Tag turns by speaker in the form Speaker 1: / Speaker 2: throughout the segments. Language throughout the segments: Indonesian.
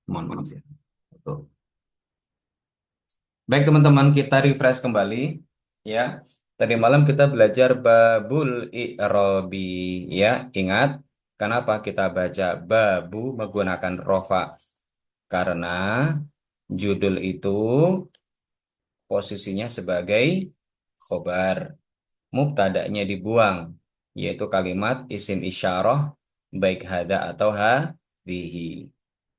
Speaker 1: Mohon maaf ya. Betul. Baik teman-teman, kita refresh kembali ya. Tadi malam kita belajar babul i'robi ya. Ingat kenapa kita baca babu menggunakan rofa? Karena judul itu posisinya sebagai khobar. Mubtada'nya dibuang, yaitu kalimat isim isyarah baik hada atau hadhihi.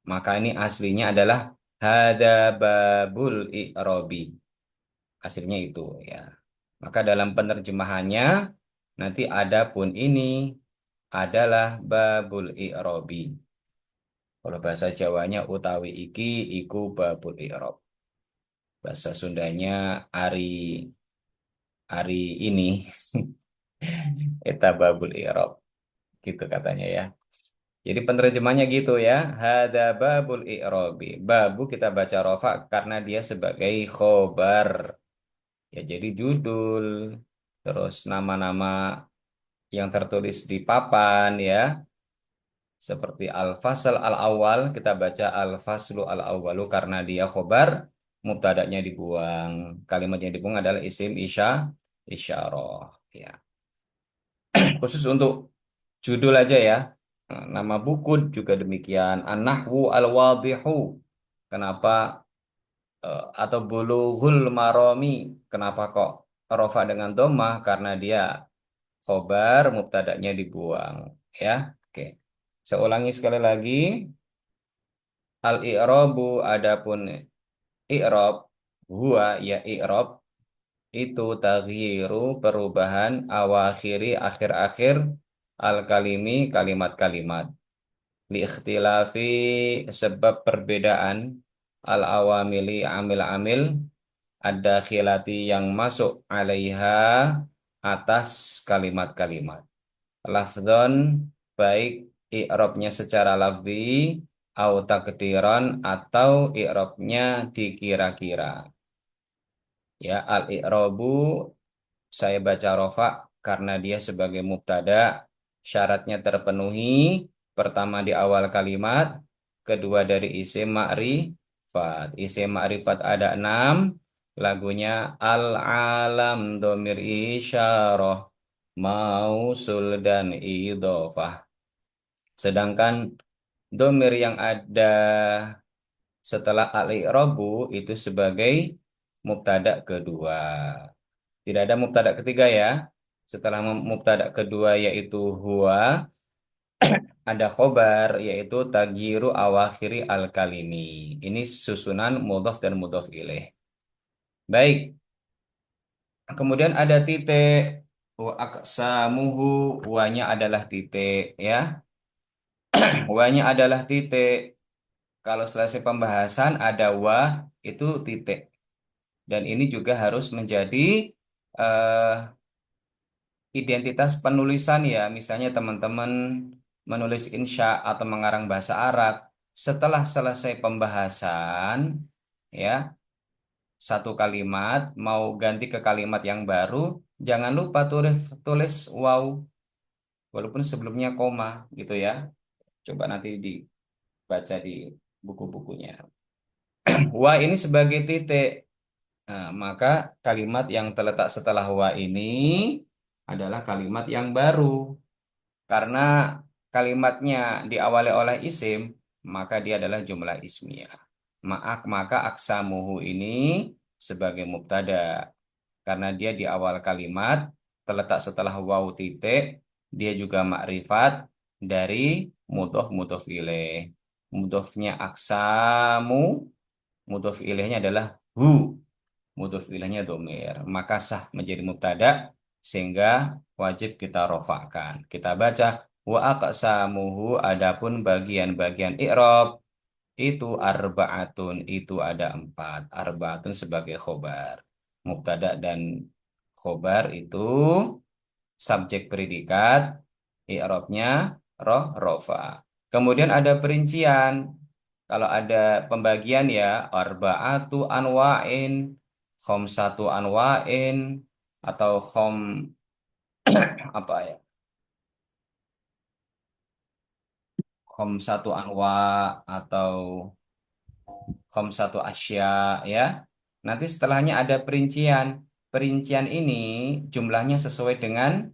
Speaker 1: Maka ini aslinya adalah hada babul i'robi. Aslinya itu ya. Maka dalam penerjemahannya nanti adapun ini adalah babul i'robi. Kalau bahasa Jawanya utawi iki iku babul i'rob. Bahasa Sundanya ari ari ini eta babul i'rob gitu katanya ya. Jadi penerjemahnya gitu ya. Hada babul i'robi. Babu kita baca rofa karena dia sebagai khobar. Ya jadi judul. Terus nama-nama yang tertulis di papan ya. Seperti al-fasl al-awwal. Kita baca al-faslu al-awwalu karena dia khobar. Mubtada'nya dibuang. Kalimat yang dibuang adalah isim isyarah. Ya. Khusus untuk judul aja ya. Nama buku juga demikian. An-Nahwu Al-Wadihu. Kenapa atau Bulughul Marami? Kenapa kok rofa dengan domah? Karena dia khobar, mubtada'nya dibuang. Ya, oke. Saya ulangi sekali lagi. Al-i'rabu adapun i'rab huwa ya i'rab itu taghyiru perubahan awakhiri akhir-akhir al-kalimi kalimat-kalimat li ikhtilafi sebab perbedaan al-awamili amil-amil ada khilati yang masuk alaiha atas kalimat-kalimat lafdhon baik i'rabnya secara lafzi au takdiran atau i'rabnya dikira-kira ya al-i'rabu saya baca rofa karena dia sebagai mubtada, syaratnya terpenuhi. Pertama di awal kalimat, kedua dari isim ma'rifat. Isim ma'rifat ada 6, lagunya al-alam, domir isyarah, mausul dan idhofah. Sedangkan domir yang ada setelah al-i'rabu itu sebagai mubtada kedua. Tidak ada mubtada ketiga ya. Setelah mubtada kedua yaitu huwa, ada khobar yaitu tagyiru awakhiri al-kalimi. Ini susunan mudhaf dan mudhaf ilaih. Baik, kemudian ada titik. Wa aqsamuhu, wanya adalah titik ya. Wanya adalah titik. Kalau selesai pembahasan ada wa itu titik. Dan ini juga harus menjadi eh, identitas penulisan ya, misalnya teman-teman menulis insya atau mengarang bahasa Arab, setelah selesai pembahasan, ya, satu kalimat mau ganti ke kalimat yang baru, jangan lupa tulis tulis wow, walaupun sebelumnya koma, gitu ya. Coba nanti dibaca di buku-bukunya. Wa ini sebagai titik. Nah, maka kalimat yang terletak setelah wa ini adalah kalimat yang baru. Karena kalimatnya diawali oleh isim, maka dia adalah jumlah ismiyah. Maka aksamuhu ini sebagai mubtada. Karena dia di awal kalimat, terletak setelah waw titik, dia juga makrifat dari mudhof mudhof ilaih. Mudhofnya aksamu, mudhof ilaihnya adalah hu, mudhof ilaihnya domir. Maka sah menjadi mubtada sehingga wajib kita rofakan. Kita baca wa aqsamuhu adapun bagian-bagian i'rab itu arbaatun itu ada 4. Arbaatun sebagai khobar. Mubtada dan khobar itu subjek predikat, i'rabnya rofa. Kemudian ada perincian. Kalau ada pembagian ya arbaatu anwa'in, khamsatu anwa'in atau apa ya? satu anwa atau satu asya ya. Nanti setelahnya ada perincian. Perincian ini jumlahnya sesuai dengan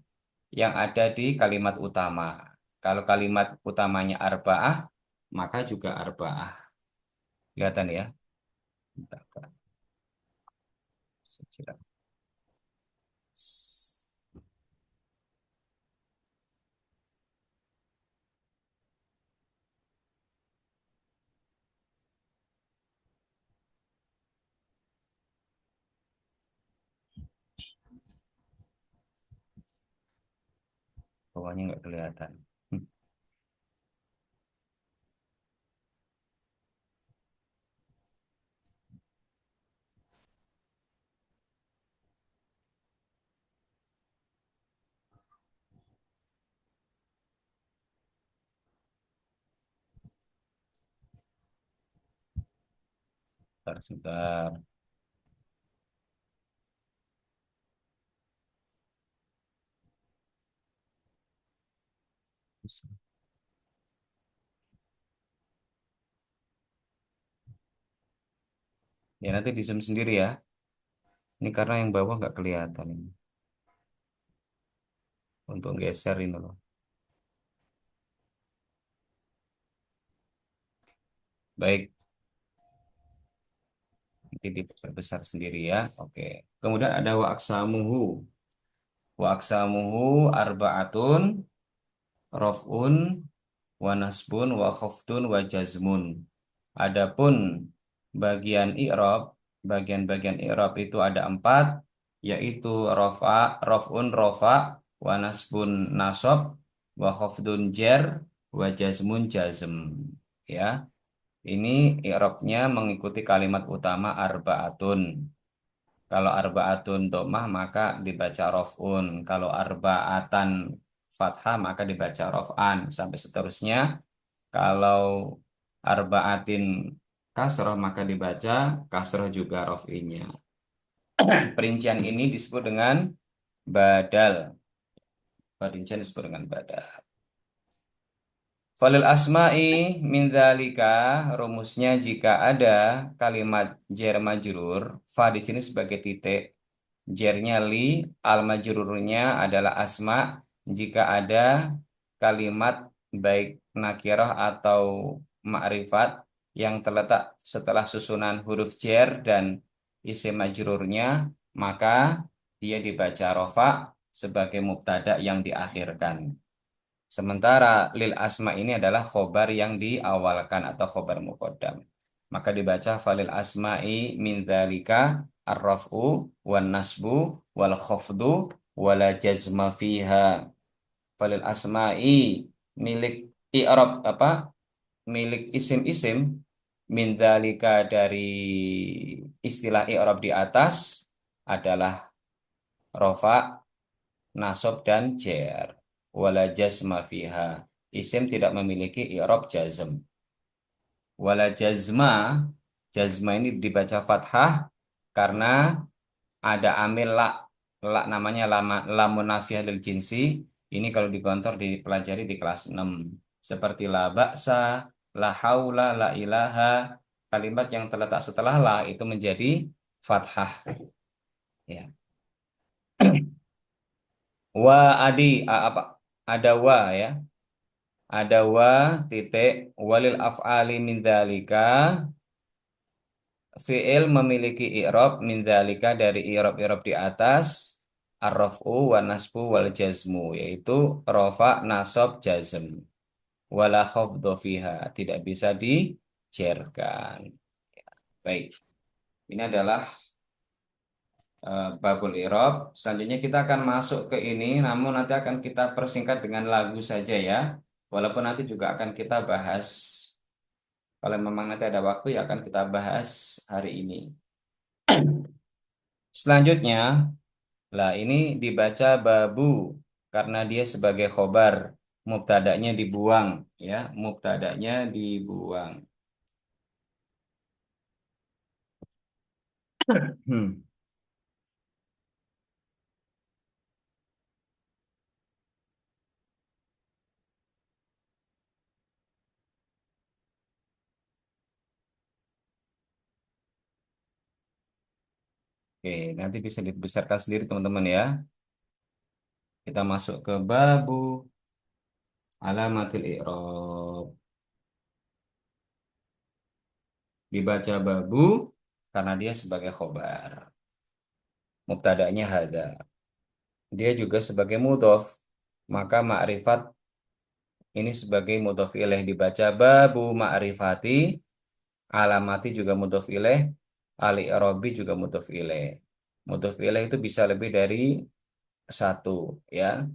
Speaker 1: yang ada di kalimat utama. Kalau kalimat utamanya arba'ah, maka juga arba'ah. Kelihatan ya? Bentar, Kak. Sebentar, bawahnya nggak kelihatan. Hmm, Sebentar, sebentar. Ya nanti di zoom sendiri ya. Ini karena yang bawah nggak kelihatan ini. Untuk geser ini loh. Baik, nanti diperbesar sendiri ya. Oke. Kemudian ada wa aksamuhu. Wa aksamuhu arba'atun raf'un wa nasbun wa khafdun wa jazmun. Adapun bagian-bagian i'rab itu ada empat, yaitu raf'un rofa, wa nasbun nasab, wa khafdun jer, wa jazmun jazm. Ya, ini i'rabnya mengikuti kalimat utama arba'atun. Kalau arbaatun domah maka dibaca rofun. Kalau arbaatan fathah maka dibaca rofan sampai seterusnya. Kalau arbaatin kasroh maka dibaca kasroh juga rofinya. Perincian ini disebut dengan badal. Perincian disebut dengan badal. Falil asma'i min dzalika, rumusnya jika ada kalimat jar majrur, fa di sini sebagai titik, jernya li, al majrurnya adalah asma. Jika ada kalimat baik nakirah atau ma'rifat yang terletak setelah susunan huruf jer dan isim majrurnya, maka dia dibaca rofa sebagai mubtada yang diakhirkan. Sementara lil asma ini adalah khobar yang diawalkan atau khobar muqaddam. Maka dibaca falil asma'i min dzalika ar-raf'u wan nasbu wal khafdu wala jazma fiha. Falil asma'i milik i'rab apa? Milik isim-isim min dzalika dari istilah i'rab di atas adalah rofa, nasab dan jer. Wala jazma fiha. Isim tidak memiliki i'rab jazm. Wala jazma, jazma ini dibaca fathah karena ada amil la. La namanya lamun nafiyah lil jinsi. Ini kalau digontor dipelajari di kelas 6. Seperti la ba'sa, la haula, la ilaha. Kalimat yang terletak setelah la itu menjadi fathah. Ya. Wa adi apa? Ada wa ya. Ada wa titik walil af'ali min dzalika, fi'il memiliki i'rab min dzalika dari i'rab-i'rab di atas, ar-raf'u wa nasbu wal jazmu, yaitu rafa, nasab, jazm. Wala khafdhu fiha, tidak bisa dijerkan. Baik, ini adalah babul i'rab. Selanjutnya kita akan masuk ke ini, namun nanti akan kita persingkat dengan lagu saja ya. Walaupun nanti juga akan kita bahas. Kalau memang nanti ada waktu ya akan kita bahas hari ini. Selanjutnya, lah ini dibaca babu karena dia sebagai khobar. Mubtada'nya dibuang ya, mubtada'nya dibuang. Hmm. Oke, nanti bisa dibesarkan sendiri teman-teman ya. Kita masuk ke babu alamatil i'rab. Dibaca babu karena dia sebagai khobar. Mubtada'nya hada. Dia juga sebagai mudhof. Maka ma'rifat ini sebagai mudhof ilaih dibaca babu ma'rifati, alamati juga mudhof ilaih, al-i'rabi juga mudhof ilaih. Mudhof ilaih itu bisa lebih dari satu ya.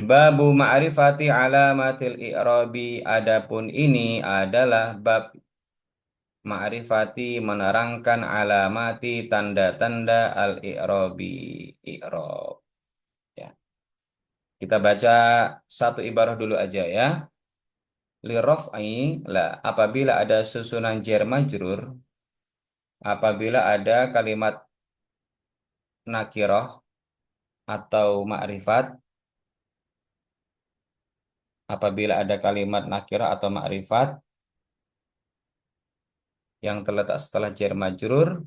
Speaker 1: Babu ma'rifati alamatil i'rabi. Adapun ini adalah bab ma'rifati menerangkan alamati tanda-tanda al-i'rabi. I'rab. Ya. Kita baca satu ibarah dulu aja ya. Li raf'i la apabila ada susunan jar majrur, apabila ada kalimat nakirah atau ma'rifat, apabila ada kalimat nakirah atau ma'rifat yang terletak setelah jar majrur,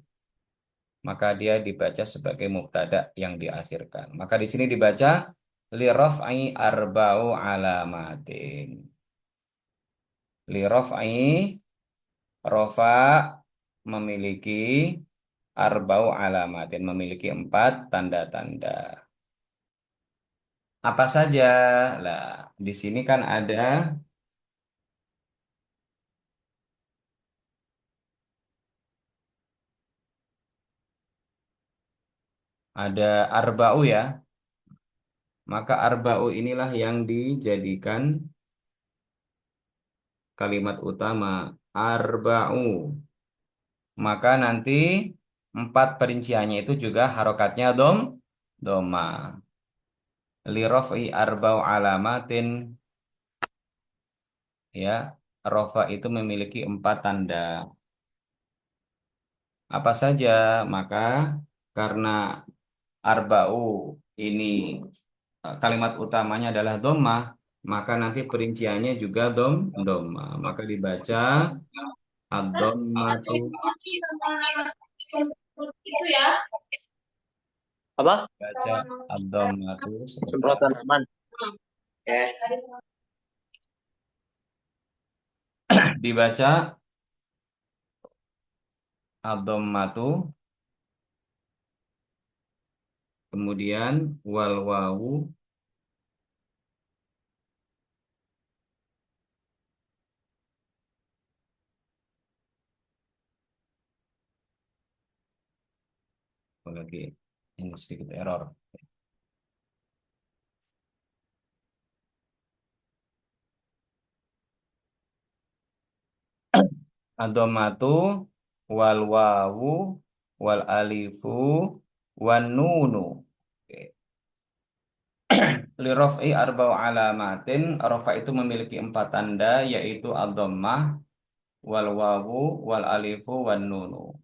Speaker 1: maka dia dibaca sebagai mubtada yang diakhirkan. Maka di sini dibaca li raf'i arba'u alamatin. Li raf'i rafa memiliki arba'u alamatin, memiliki empat tanda-tanda. Apa saja? Lah, di sini kan ada arba'u ya. Maka arba'u inilah yang dijadikan kalimat utama arba'u. Maka nanti empat perinciannya itu juga harokatnya doma. Li raf'i arba'u alamatin ya. Rofa itu memiliki empat tanda. Apa saja? Maka karena arba'u ini kalimat utamanya adalah dhammah, maka nanti perinciannya juga dhammah. Maka dibaca ad-dhammatu,
Speaker 2: Itu ya. Apa?
Speaker 1: baca ad-dhammatu sebentar.
Speaker 2: Semprotan aman. Ya.
Speaker 1: Dibaca ad-dhammatu, kemudian wal wawu, apa lagi ini sedikit error. Ad-dhammatu wal wawu wal alifu wan nunu. Oke. Li raf'i arba'u alamatin, rafa itu memiliki empat tanda yaitu ad-dhammah, wal wawu, wal alifu, wan nunu.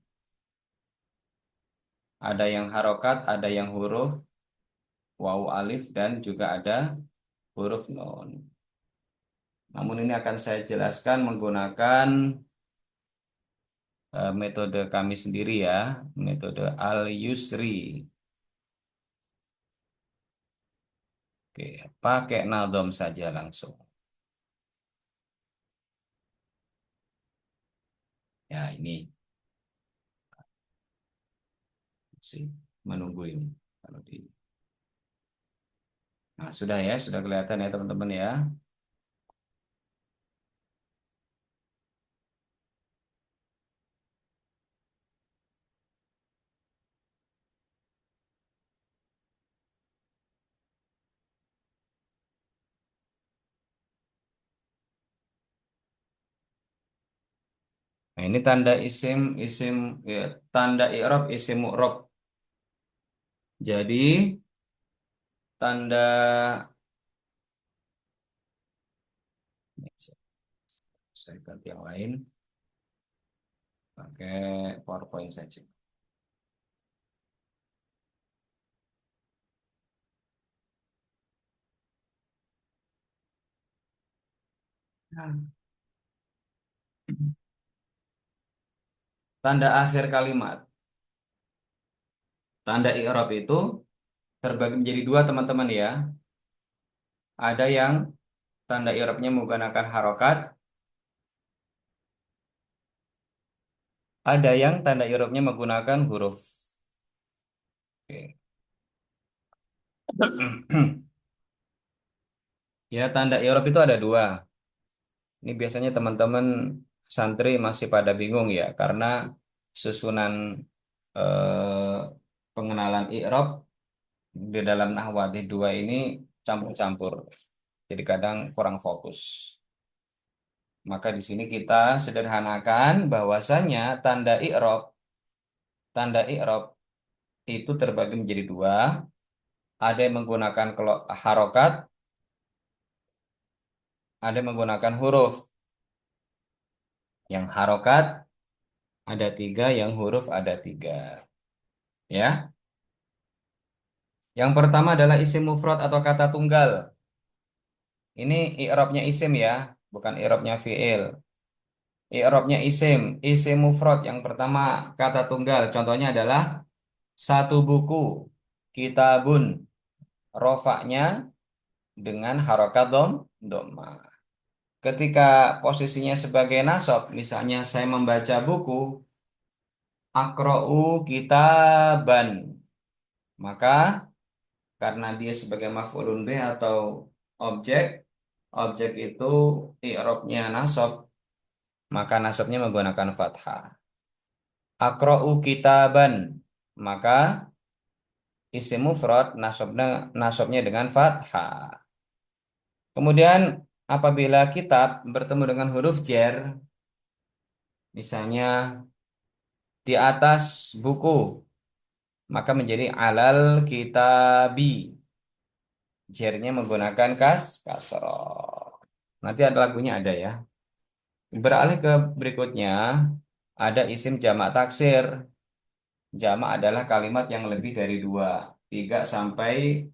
Speaker 1: Ada yang harokat, ada yang huruf wawu alif dan juga ada huruf nun. Namun ini akan saya jelaskan menggunakan metode kami sendiri ya, metode al-yusri. Oke, pakai nadom saja langsung. Ya, ini sih menunggu ini. Kalau di Nah, sudah ya, sudah kelihatan ya teman-teman ya. Nah, ini tanda isim ya, tanda i'rab isim mu'rab. Jadi tanda saya ganti yang lain pakai PowerPoint saja. Nah. Tanda akhir kalimat. Tanda i'rab itu terbagi menjadi dua teman-teman ya. Ada yang tanda i'rabnya menggunakan harokat, ada yang tanda i'rabnya menggunakan huruf. Oke. Ya, tanda i'rab itu ada dua. Ini biasanya teman-teman santri masih pada bingung ya, karena susunan eh, pengenalan i'rab di dalam Nahwati dua ini campur-campur. Jadi kadang kurang fokus. Maka di sini kita sederhanakan bahwasanya tanda i'rab itu terbagi menjadi dua. Ada yang menggunakan harokat, ada yang menggunakan huruf. Yang harokat ada tiga, yang huruf ada tiga. Ya, yang pertama adalah isim mufrad atau kata tunggal. Ini i'rabnya isim ya, bukan i'rabnya fi'il. I'rabnya isim, isim mufrad yang pertama kata tunggal. Contohnya adalah satu buku, kitabun. Rofaknya dengan harokat dhamma. Ketika posisinya sebagai nasab, misalnya saya membaca buku, akra'u kitaban. Maka karena dia sebagai maf'ulun bih atau objek, objek itu i'rabnya nasab, maka nasabnya menggunakan fathah. Akra'u kitaban, maka isim mufrad nasabnya dengan fathah. Kemudian apabila kitab bertemu dengan huruf jar, misalnya di atas buku, maka menjadi alal kitabi. Jarnya menggunakan kasroh. Nanti ada lagunya ada ya. Beralih ke berikutnya, ada isim jamak taksir. Jamak adalah kalimat yang lebih dari dua, tiga sampai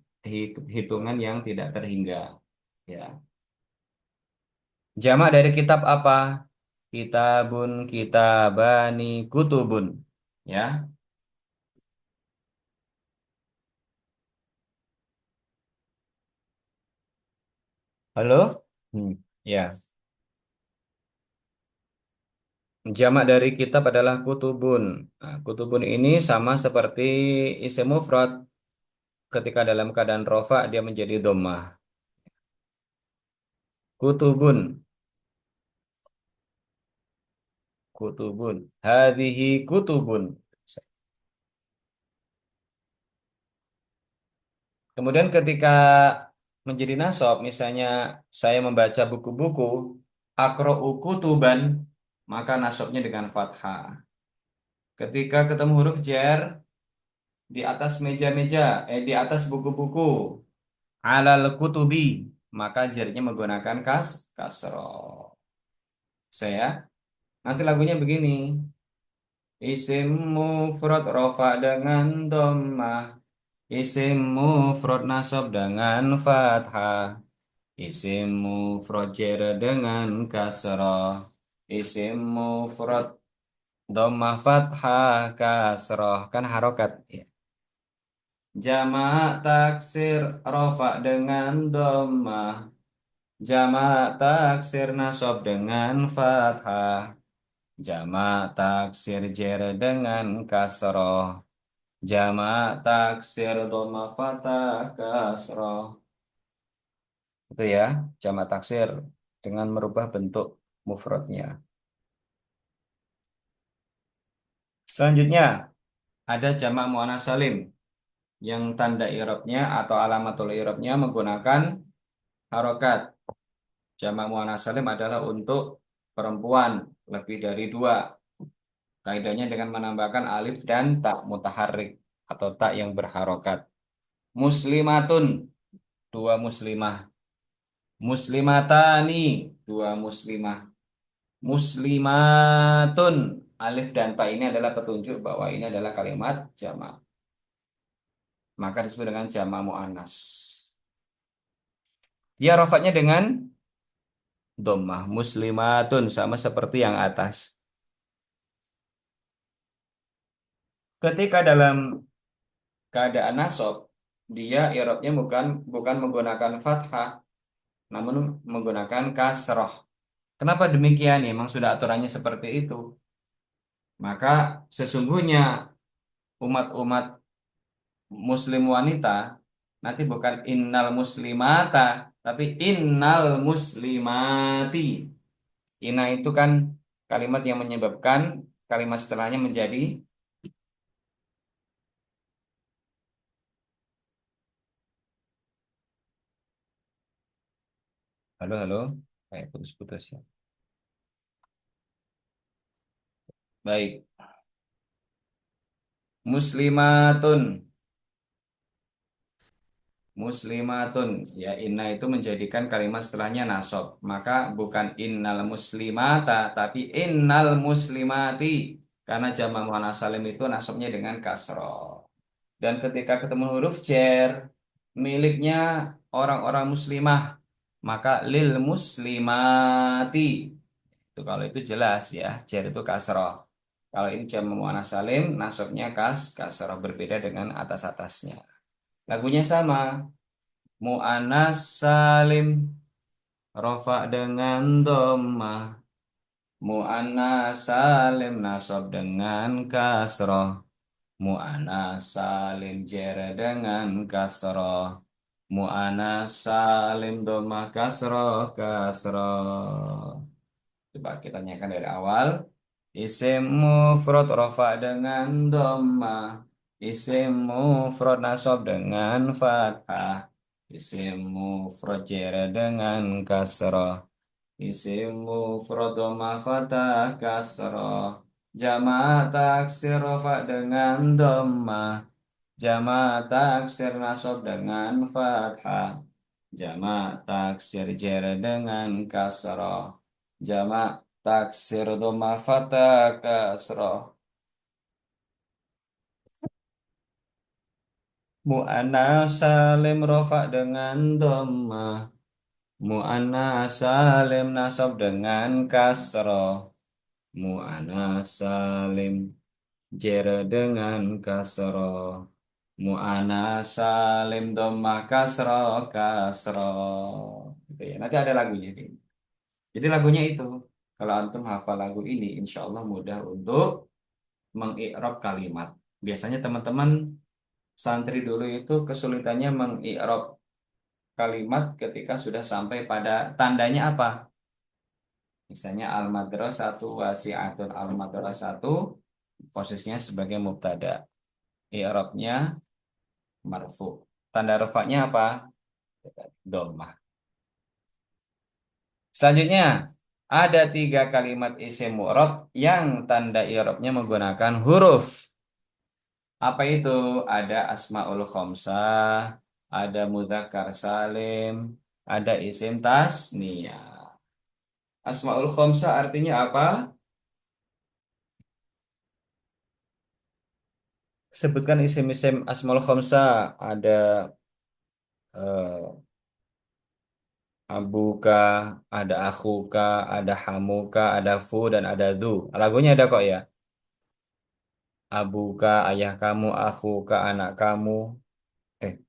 Speaker 1: hitungan yang tidak terhingga. Ya. Jamak dari kitab apa? Kitabun, kitabani, kutubun. Ya. Halo? Ya. Jamak dari kitab adalah kutubun. Nah, kutubun ini sama seperti isim mufrad. Ketika dalam keadaan rofa dia menjadi dhammah. Kutubun, kutubun. Hadhihi kutubun. Kemudian ketika menjadi nasab, misalnya saya membaca buku-buku, akra'u kutuban, maka nasabnya dengan fathah. Ketika ketemu huruf jar di atas meja-meja, di atas buku-buku, alal kutubi, maka jarnya menggunakan kasroh. Saya, nanti lagunya begini. Isim mufrad rofa dengan dhammah. Isim mufrad nasab dengan fathah. Isim mufrad jar dengan kasrah. Isim mufrad dhammah fathah kasrah. Kan harokat. Ya. Jamak taksir rofa dengan dhammah. Jamak taksir nasab dengan fathah. Jamak taksir jar dengan kasroh. Jamak taksir dhamma fatah kasroh. Itu ya, jamak taksir dengan merubah bentuk mufradnya. Selanjutnya ada jamak muannats salim yang tanda i'rabnya atau alamatul i'rabnya menggunakan harokat. Jamak muannats salim adalah untuk perempuan lebih dari dua. Kaidahnya dengan menambahkan alif dan tak mutaharrik atau tak yang berharokat. Muslimatun, dua muslimah. Muslimatani, dua muslimah. Muslimatun, alif dan ta ini adalah petunjuk bahwa ini adalah kalimat jamak. Maka disebut dengan jamak muannas. Dia rofatnya dengan dhammah. Muslimatun sama seperti yang atas. Ketika dalam keadaan nasab, dia i'rabnya bukan bukan menggunakan fathah, namun menggunakan kasroh. Kenapa demikian? Ya, memang sudah aturannya seperti itu. Maka sesungguhnya umat-umat muslim wanita nanti bukan innal muslimata, tapi innal muslimati. Ina itu kan kalimat yang menyebabkan kalimat setelahnya menjadi halo halo kayak putus-putus ya. Baik, muslimatun. Muslimatun, ya inna itu menjadikan kalimat setelahnya nasab. Maka bukan innal muslimata, tapi innal muslimati. Karena jama' muannats salim itu nasabnya dengan kasroh. Dan ketika ketemu huruf jer, miliknya orang-orang muslimah, maka lil muslimati. Itu kalau itu jelas ya, jer itu kasroh. Kalau ini jama' muannats salim, nasabnya kasroh berbeda dengan atas-atasnya. Lagunya sama. Mu'anas salim rofa dengan dhammah. Mu'anas salim nasab dengan kasroh. Mu'anas salim jar dengan kasroh. Mu'anas salim dhammah kasroh kasroh. Coba kita tanyakan dari awal. Isim mufrad rofa dengan dhammah. Isim mufrad nasab dengan fathah. Isim mufrad jar dengan kasrah. Isim mufrad dhamma fathah kasrah. Jama' taksir rofa dengan dhammah. Jama' taksir nasab dengan fathah. Jama' taksir jar dengan kasrah. Jama' taksir dhamma fathah kasrah. Mu'annas salim rofa dengan dhammah. Mu'annas salim nasab dengan kasroh. Mu'annas salim jar dengan kasroh. Mu'annas salim dhammah kasroh kasroh. Gitu ya. Nanti ada lagunya. Jadi lagunya itu. Kalau antum hafal lagu ini, insya Allah mudah untuk mengi'rab kalimat. Biasanya teman-teman santri dulu itu kesulitannya mengi'rab kalimat ketika sudah sampai pada tandanya apa? Misalnya al-madrasatu wasi'atun, al-madrasatu posisinya sebagai mubtada. I'rabnya marfu. Tanda rafa'nya apa? Dhammah. Selanjutnya, ada tiga kalimat isim mu'rab yang tanda i'rabnya menggunakan huruf. Apa itu? Ada asmaul khomsah, ada mudzakkar salim, ada isim tasniyah. Asmaul khomsah artinya apa? Sebutkan isim-isim asmaul khomsah. Ada eh, abuka, ada akhuka, ada hamuka, ada fu, dan ada dhu. Lagunya ada kok ya. Abuka, ayah kamu, akhuka, anak kamu. Eh,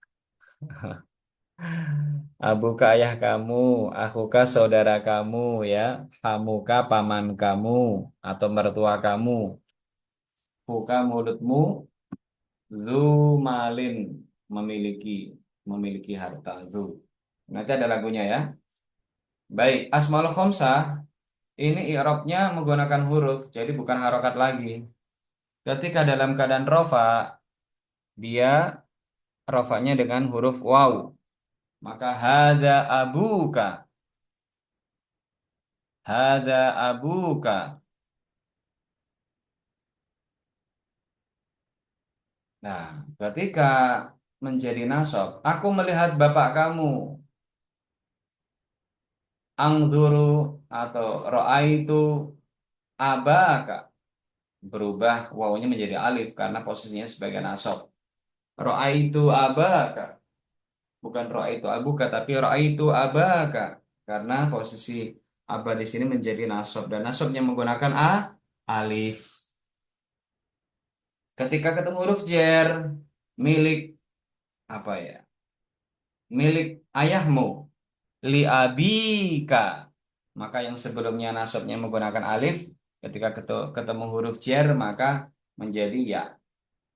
Speaker 1: abuka, ayah kamu, akhuka, saudara kamu, ya. Hamuka, paman kamu, atau mertua kamu. Fuka, mulutmu. Zu malin, memiliki, memiliki harta. Zu. Nanti ada lagunya ya. Baik, asmaul khomsah ini i'rabnya menggunakan huruf, jadi bukan harokat lagi. Ketika dalam keadaan rofa, dia rofanya dengan huruf waw. Maka hada abuka, hada abuka. Nah, ketika menjadi nasab, aku melihat bapak kamu. Angzuru atau ro'aitu abaka. Berubah wawnya menjadi alif karena posisinya sebagai nasab. Ro'aitu abaka. Bukan ro'aitu abuka, tapi ro'aitu abaka. Karena posisi aba di sini menjadi nasab. Dan nasabnya menggunakan alif. Ketika ketemu huruf jer, milik apa ya? Milik ayahmu. Li abika. Maka yang sebelumnya nasabnya menggunakan alif, ketika ketemu huruf jar maka menjadi ya.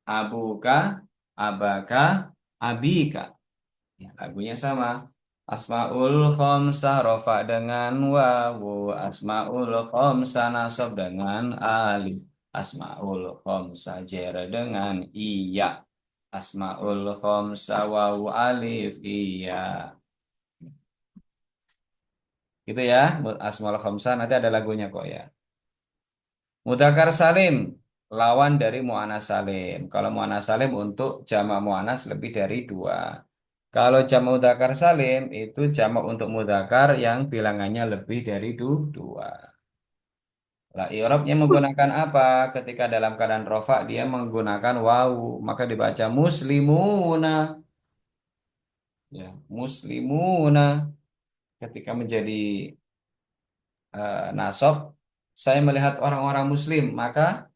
Speaker 1: Abuka, abaka, abika. Ya, lagunya sama. Asmaul khamsah rofa dengan wawu. Asmaul khamsah nasab dengan alif. Asmaul khamsah jar dengan iya. Asmaul khamsah wawu alif iya. Gitu ya. Asmaul khamsah nanti ada lagunya kok ya. Mudzakkar salim lawan dari muannas salim. Kalau muannas salim untuk jamak muannas lebih dari dua. Kalau jamak mudzakkar salim itu jamak untuk mudzakkar yang bilangannya lebih dari dua. Lah, i'rabnya menggunakan apa? Ketika dalam keadaan rofa dia menggunakan wawu, maka dibaca muslimuna, ya, muslimuna. Ketika menjadi nasab, saya melihat orang-orang muslim, maka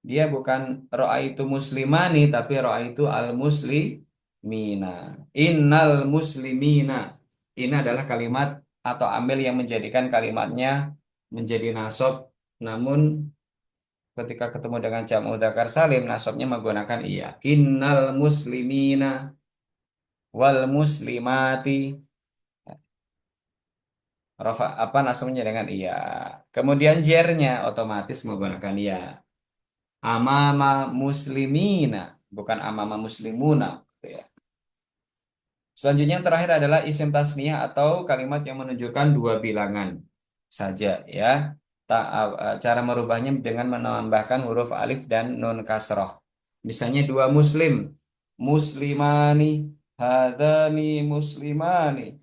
Speaker 1: dia bukan ro'a itu muslimani, tapi ro'a itu al-muslimina. Innal muslimina. Ini adalah kalimat atau amil yang menjadikan kalimatnya menjadi nasab. Namun ketika ketemu dengan jam mudzakkar salim, nasabnya menggunakan iya. Innal muslimina wal muslimati. Rafa, apa nasabnya dengan iya. Kemudian jernya otomatis menggunakan iya. Amama muslimina, bukan amama muslimuna, gitu ya. Selanjutnya yang terakhir adalah isim tasniyah atau kalimat yang menunjukkan dua bilangan saja ya. Cara merubahnya dengan menambahkan huruf alif dan nun kasroh. Misalnya dua muslim, muslimani, hadani muslimani.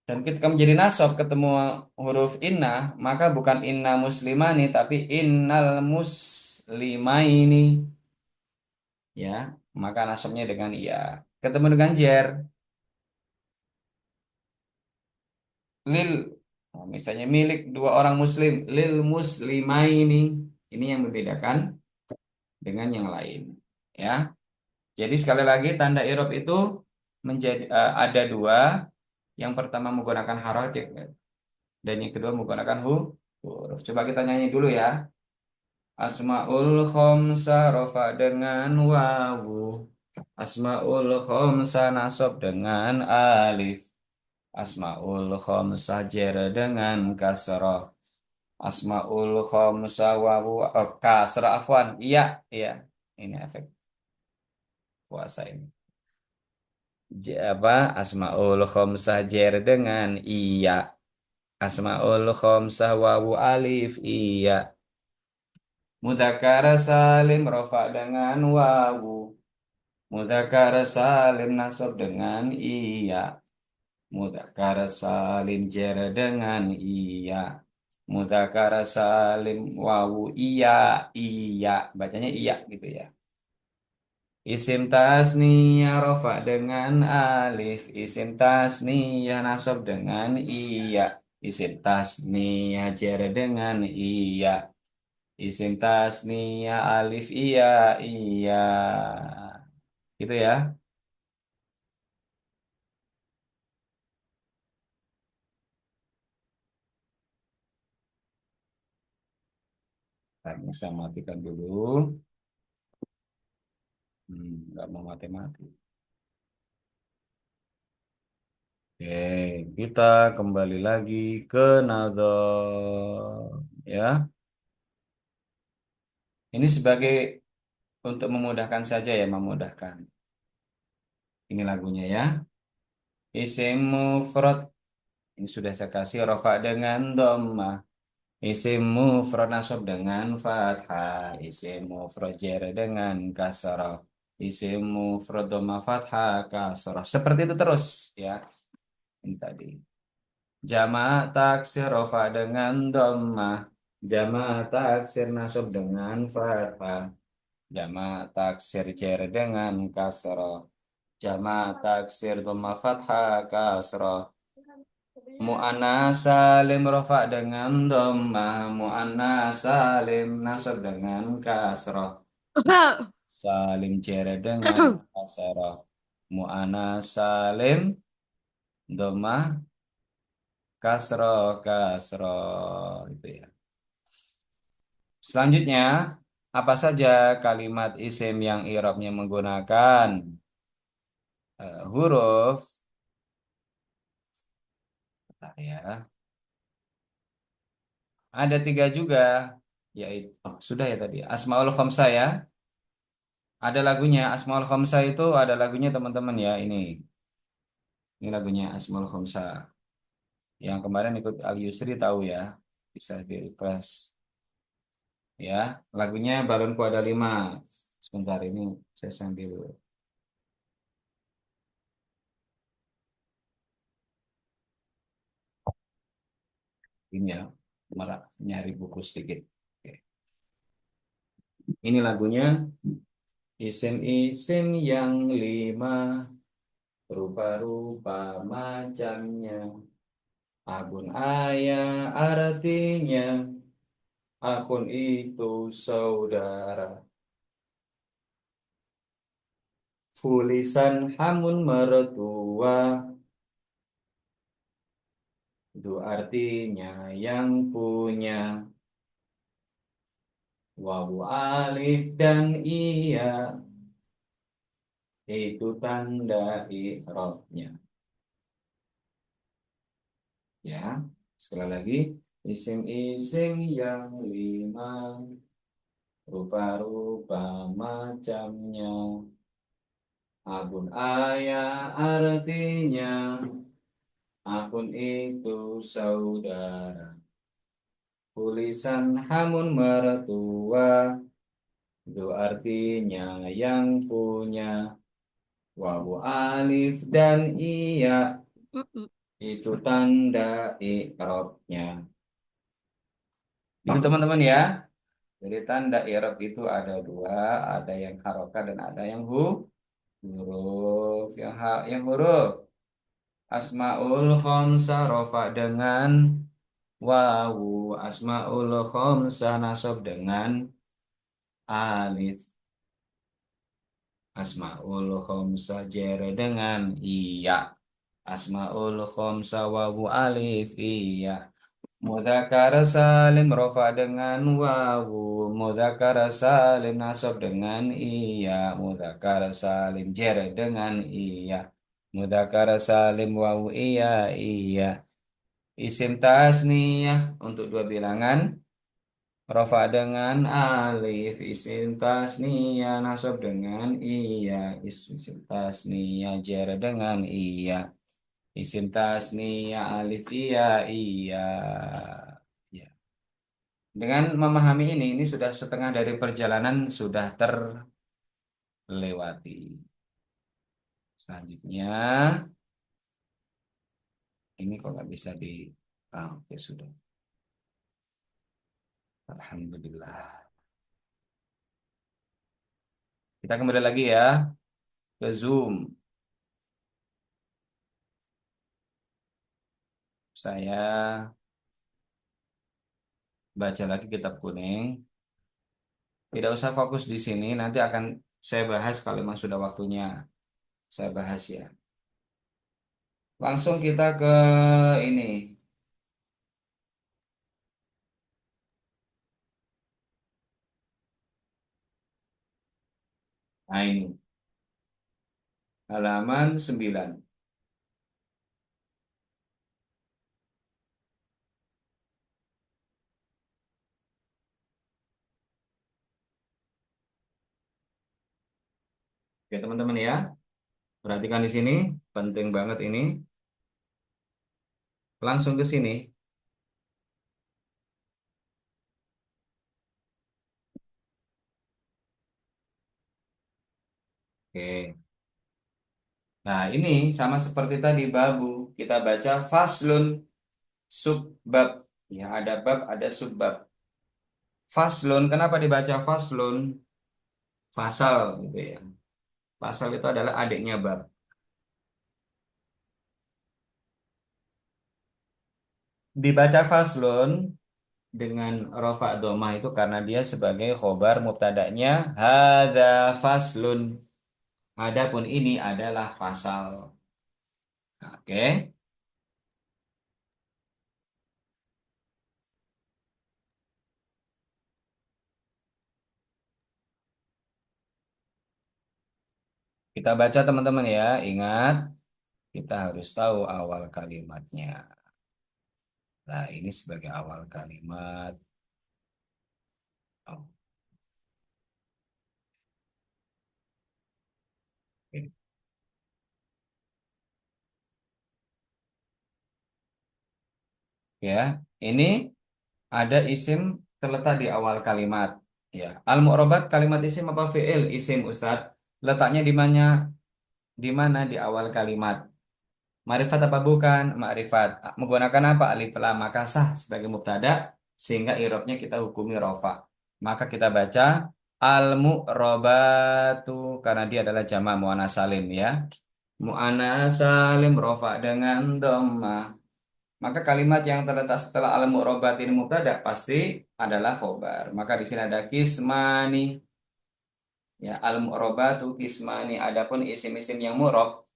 Speaker 1: Dan ketika menjadi nasab ketemu huruf inna, maka bukan inna muslimani tapi innal muslimaini ya. Maka nasabnya dengan iya. Ketemu dengan jer, lil. Nah, misalnya milik dua orang muslim, lil muslimaini. Ini yang membedakan dengan yang lain. Ya. Jadi sekali lagi tanda i'rab itu ada dua. Yang pertama menggunakan harokat dan yang kedua menggunakan huruf. Coba kita nyanyi dulu ya. Asmaul khamsah rofa dengan wawu. Asmaul khamsah nasab dengan alif. Asmaul khamsah jar dengan kasrah. Asmaul khamsah wawu kasrah afwan. Iya, iya. Ini efek puasa ini. Apa? Asmaul khamsah jar dengan iya. Asmaul khamsah wawu alif iya. Mudzakkar salim rofa dengan wawu. Mudzakkar salim nasab dengan iya. Mudzakkar salim jar dengan iya. Mudzakkar salim wawu iya iya bacanya iya gitu ya. Isim tasniyah rofa dengan alif. Isim tasniyah nasab dengan iya. Isim tasniyah jar dengan iya. Isim tasniyah alif iya iya. Gitu ya. Karena saya matikan dulu. Nggak mau mati-mati. Oke, kita kembali lagi ke nador. Ya, ini sebagai untuk memudahkan saja ya, memudahkan. Ini lagunya ya. Isim mufrad. Ini sudah saya kasih rofa dengan dhammah. Isim mufrad nasab dengan fathah. Isim mufrad jar dengan kasrah. Isim mufrad dhammah fathah kasrah. Seperti itu terus ya. Ini tadi. Jama' taksir rofa dengan dhammah. Jama' taksir nasab dengan fathah. Jama' taksir jar dengan kasrah. Jama' taksir dhammah fathah kasrah. Mu'annas salim rofa dengan dhammah. Mu'annas salim nasab dengan kasrah. salim jere dengan kasroh. Mu'annas salim domah kasroh kasroh itu ya. Selanjutnya, apa saja kalimat isim yang i'rabnya menggunakan huruf, bentar ya, ada tiga juga, yaitu sudah ya tadi Asmaul Khamsah ya. Ada lagunya Asmaul Khamsah itu ada lagunya teman-teman ya ini lagunya Asmaul Khamsah. Yang kemarin ikut Al Yusri tahu ya, bisa di refresh ya. Lagunya Balonku Ada Lima. Sebentar ini saya sambil ini ya, malah nyari buku sedikit. Oke. Ini lagunya isim-isim yang lima, rupa-rupa macamnya. Abun ayah artinya, akun itu saudara. Fulisan hamun mertua, itu artinya yang punya. Wawu alif dan iya, itu tanda i'rabnya. Ya, sekali lagi, isim-isim yang lima, rupa-rupa macamnya. Abun ayah artinya, akun itu saudara. Tulisan hamun mertua, itu artinya yang punya. Wawu alif dan iya, itu tanda i'rabnya. Itu teman-teman ya. Jadi tanda i'rab itu ada dua, ada yang harokat dan ada yang huruf. Yang huruf Asmaul Khamsah rofa dengan wawu, Asmaul Khamsah nasab dengan alif, Asmaul Khamsah jar dengan iya, Asmaul Khamsah wawu alif iya. Mudzakkar salim rofa dengan wawu, mudzakkar salim nasab dengan iya, mudzakkar salim jar dengan iya, mudzakkar salim wawu iya iya. Isim tasniyah untuk dua bilangan rofa dengan alif, isim tasniyah nasab dengan iya, isim tasniyah jar dengan iya, isim tasniyah alif iya iya. Ya. Dengan memahami ini sudah setengah dari perjalanan sudah terlewati. Selanjutnya, ini kok nggak bisa di... Ah, oke, sudah. Alhamdulillah. Kita kembali lagi ya ke Zoom. Saya baca lagi kitab kuning. Tidak usah fokus di sini, nanti akan saya bahas kalau memang sudah waktunya saya bahas ya. Langsung kita ke ini. Nah ini, halaman 9. Oke teman-teman ya, perhatikan di sini, penting banget ini. Langsung ke sini. Oke. Nah ini sama seperti tadi babu. Kita baca faslun, subbab. Ya ada bab, ada subbab. Faslun, kenapa dibaca faslun? Fasal gitu ya. Fasal itu adalah adiknya bab. Dibaca faslun dengan rofa domah itu karena dia sebagai khobar mubtada'nya hadza faslun. Adapun ini adalah fasal. Oke, kita baca teman-teman ya. Ingat, kita harus tahu awal kalimatnya. Nah, ini sebagai awal kalimat. Oke. Ya, ini ada isim terletak di awal kalimat. Ya, al-mu'robat kalimat isim apa fi'il? Isim Ustadz. Letaknya di mana? Di mana di awal kalimat? Ma'rifat apa bukan? Ma'rifat. Menggunakan apa? Alif lam. Maka sah sebagai mubtada sehingga i'rabnya kita hukumi rofa. Maka kita baca al-mu'robatu karena dia adalah jama' muannas salim ya. Mu'annas salim rofa dengan dhammah. Maka kalimat yang terletak setelah al-mu'robat ini mubtada pasti adalah khobar. Maka di sini ada kismani ya al-mu'robatu kismani. Adapun isim-isim yang mu'rob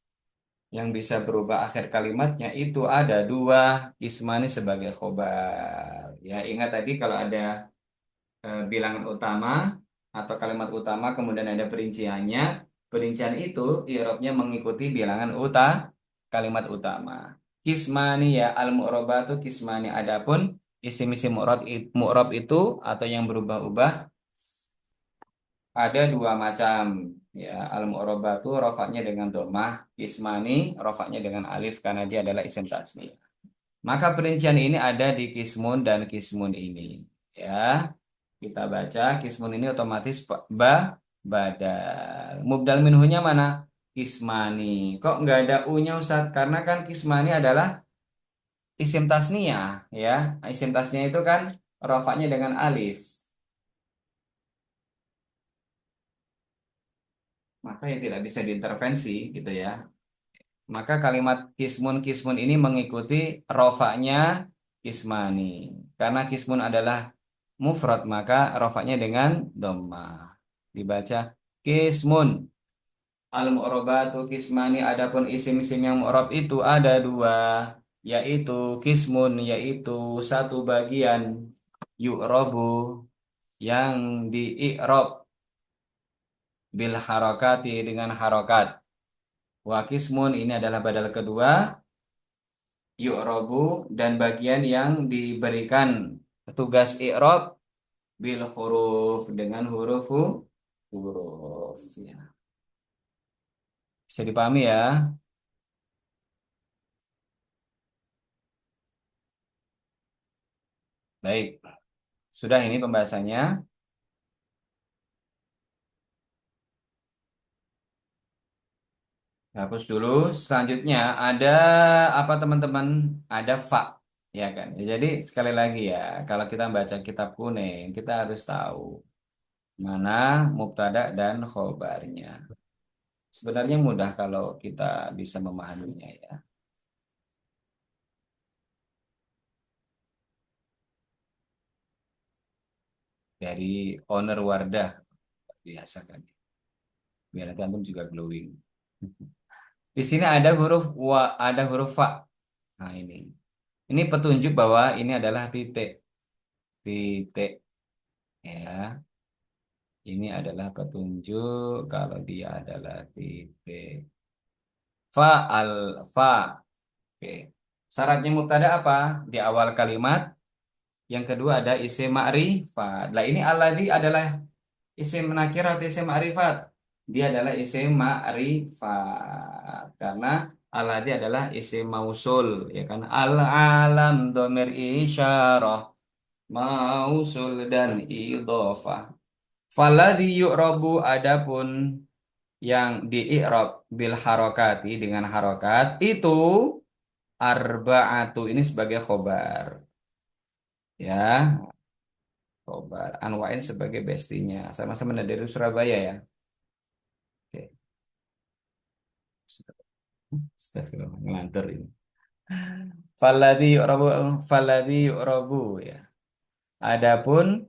Speaker 1: yang bisa berubah akhir kalimatnya itu ada dua kismani sebagai khobar. Ya ingat tadi kalau ada bilangan utama atau kalimat utama kemudian ada perinciannya. Perincian itu i'rabnya mengikuti bilangan kalimat utama. Kismani ya al-mu'rabatu kismani. Adapun isim-isim mu'rab itu atau yang berubah-ubah ada dua macam ya al-mu'rabatu rofaknya dengan domah, kismani rofaknya dengan alif karena dia adalah isim tasniyah. Maka perincian ini ada di kismun dan kismun ini. Ya, kita baca kismun ini otomatis badal. Mubdal minhunya mana? Kismani. Kok nggak ada u-nya Ustaz? Karena kan kismani adalah isim tasniyah, ya. Isim tasniyah itu kan rofaknya dengan alif. Maka ya tidak bisa diintervensi gitu ya. Maka kalimat kismun kismun ini mengikuti rofaknya kismani. Karena kismun adalah mufrad maka rofaknya dengan dhammah. Dibaca kismun. Al-mu'rabatu kismani adapun isim-isim yang mu'rab itu ada dua yaitu kismun yaitu satu bagian yu'rabu yang di i'rab bil harakati dengan harokat. Wa kismun ini adalah badal kedua yu'rabu dan bagian yang diberikan tugas i'rab bil huruf dengan huruf ya. Bisa dipahami ya. Baik, sudah ini pembahasannya. Hapus dulu. Selanjutnya ada apa teman-teman? Ada fa, ya kan? Ya, jadi sekali lagi ya, kalau kita baca kitab kuning, kita harus tahu mana mubtada dan khobarnya. Sebenarnya mudah kalau kita bisa memahaminya ya. Dari owner Wardah biasa kan. Biar nanti antum juga glowing. Di sini ada huruf wa, ada huruf fa. Nah ini. Ini petunjuk bahwa ini adalah titik. Titik ya. Ini adalah petunjuk kalau dia adalah titik. Fa al fa. Oke. Syaratnya mubtada apa? Di awal kalimat. Yang kedua ada isim ma'rifat. Nah ini alladzi adalah isim nakirah atau isim ma'rifat. Dia adalah isim ma'rifat. Karena alladzi adalah isim mausul. Ya kan? Al-alam domir isyarah. Mausul dan idhofah. Faladhi yu'rabu adapun yang di i'rab bil harokati dengan harokat itu arba'atu ini sebagai khobar ya khobar anwa'in sebagai bestinya sama-sama dari Surabaya ya oke Astagfirullah ngelantur ini faladhi yu'rabu ya Adapun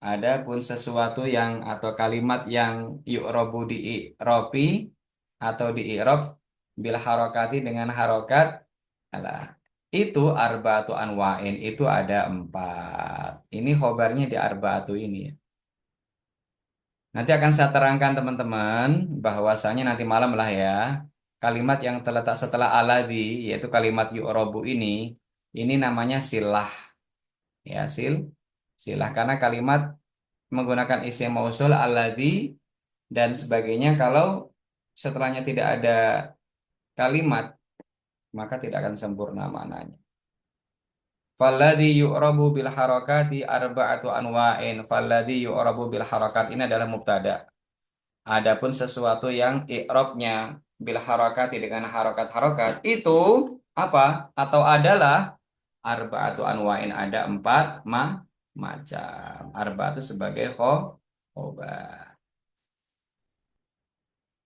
Speaker 1: Adapun sesuatu yang atau kalimat yang yu'robu di i'robi atau di i'rob bil harokati dengan harokat, alah, itu arba'atu anwa'in, itu ada empat. Ini khobarnya di arba'atu ini. Nanti akan saya terangkan teman-teman bahwasanya nanti malam lah ya. Kalimat yang terletak setelah aladhi, yaitu kalimat yu'robu ini namanya silah. Ya, silah karena kalimat menggunakan isim mausul alladzi dan sebagainya, kalau setelahnya tidak ada kalimat maka tidak akan sempurna maknanya. Falladzi yu'rabu bil harakati arba'atu anwa'in. Falladzi yu'rabu bil harakat ini adalah mubtada. Adapun sesuatu yang i'rabnya bil harakati dengan harokat-harokat itu apa? Atau adalah arba'atu anwa'in, ada empat macam. Arba'atu sebagai khobar.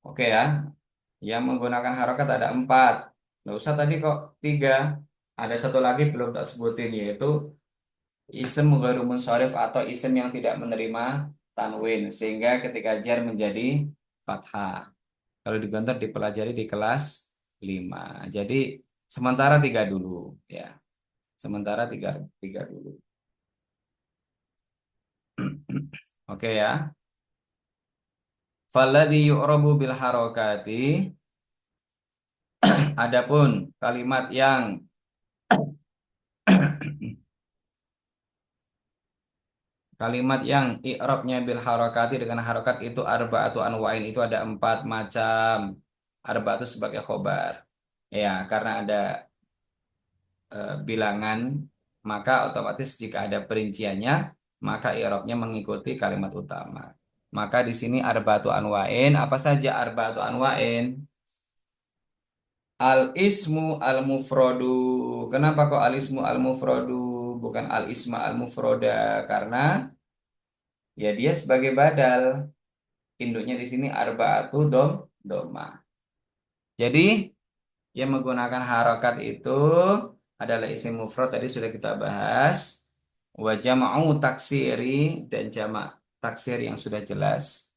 Speaker 1: Oke ya. Yang menggunakan harokat ada empat. Nggak usah tadi kok tiga. Ada satu lagi belum tak sebutin, yaitu isem ghairu munsharif atau isem yang tidak menerima tanwin sehingga ketika jar menjadi fathah. Kalau di Gontor dipelajari di kelas 5. Jadi sementara tiga dulu ya. Sementara tiga dulu. Oke ya. Falladhi yu'rabu bil harokati. Adapun kalimat yang i'rabnya bil harakati dengan harokat itu arba'atu anwa'in, itu ada empat macam. Arba'atu sebagai khobar. Ya, karena ada bilangan, maka otomatis jika ada perinciannya, maka i'rabnya mengikuti kalimat utama. Maka di sini arba'atu anwa'in, apa saja arba'atu anwa'in? Al ismu al mufrodu. Kenapa kok al ismu al mufrodu bukan al isma al mufroda? Karena ya dia sebagai badal. Induknya di sini arba'atu doma. Jadi yang menggunakan harokat itu adalah isim mufrad, tadi sudah kita bahas. Wa jama'u taksiri dan jamak taksir yang sudah jelas.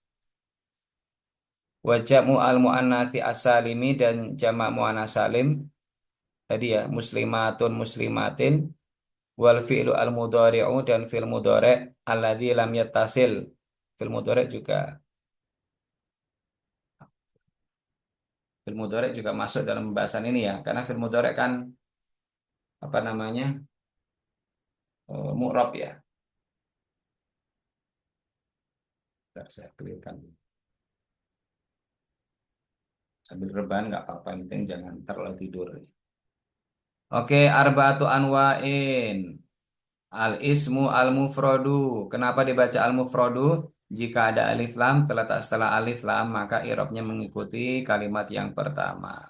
Speaker 1: Wa jam'u al muannatsi as-salimi dan jamak muannas salim. Tadi ya muslimatun muslimatin, wal fi'lu al mudhari'u dan fil mudhari' alladzi lam yattasil. Fil mudhari' juga. Fil mudhari' juga masuk dalam pembahasan ini ya, karena fil mudhari' kan apa namanya? Mu'rab ya. Bentar, saya clearkan sambil rebahan nggak apa-apa, yang penting jangan terlalu tidur. Oke, arba'atu anwa'in. Al ismu al mufrodu. Kenapa dibaca al mufrodu? Jika ada alif lam terletak setelah alif lam, maka i'rabnya mengikuti kalimat yang pertama.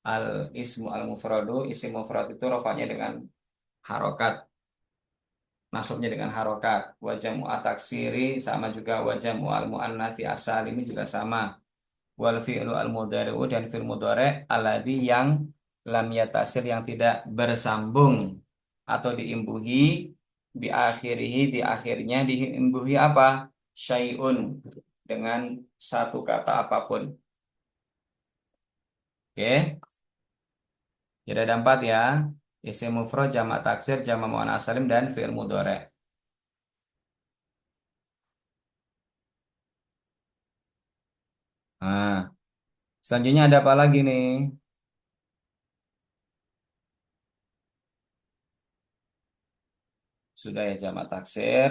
Speaker 1: Al ismu al mufrodu, isim mufrad itu rofanya dengan harokat, masuknya dengan harokat. Wajah mu'ataksiri sama juga, wajah mu'al mu'annatsi asal ini juga sama. Wal fi'lu al mudhari'u dan fi'il mudhari' alladzi yang lam yatasil, yang tidak bersambung atau diimbuhi bi akhirihi, di akhirnya diimbuhi apa? Syai'un, dengan satu kata apapun. Oke, jadi ada empat ya. Isim mufrad, jamak taksir, jamak muannas salim dan fi'il mudhari'. Nah, selanjutnya ada apa lagi nih? Sudah ya, jamak taksir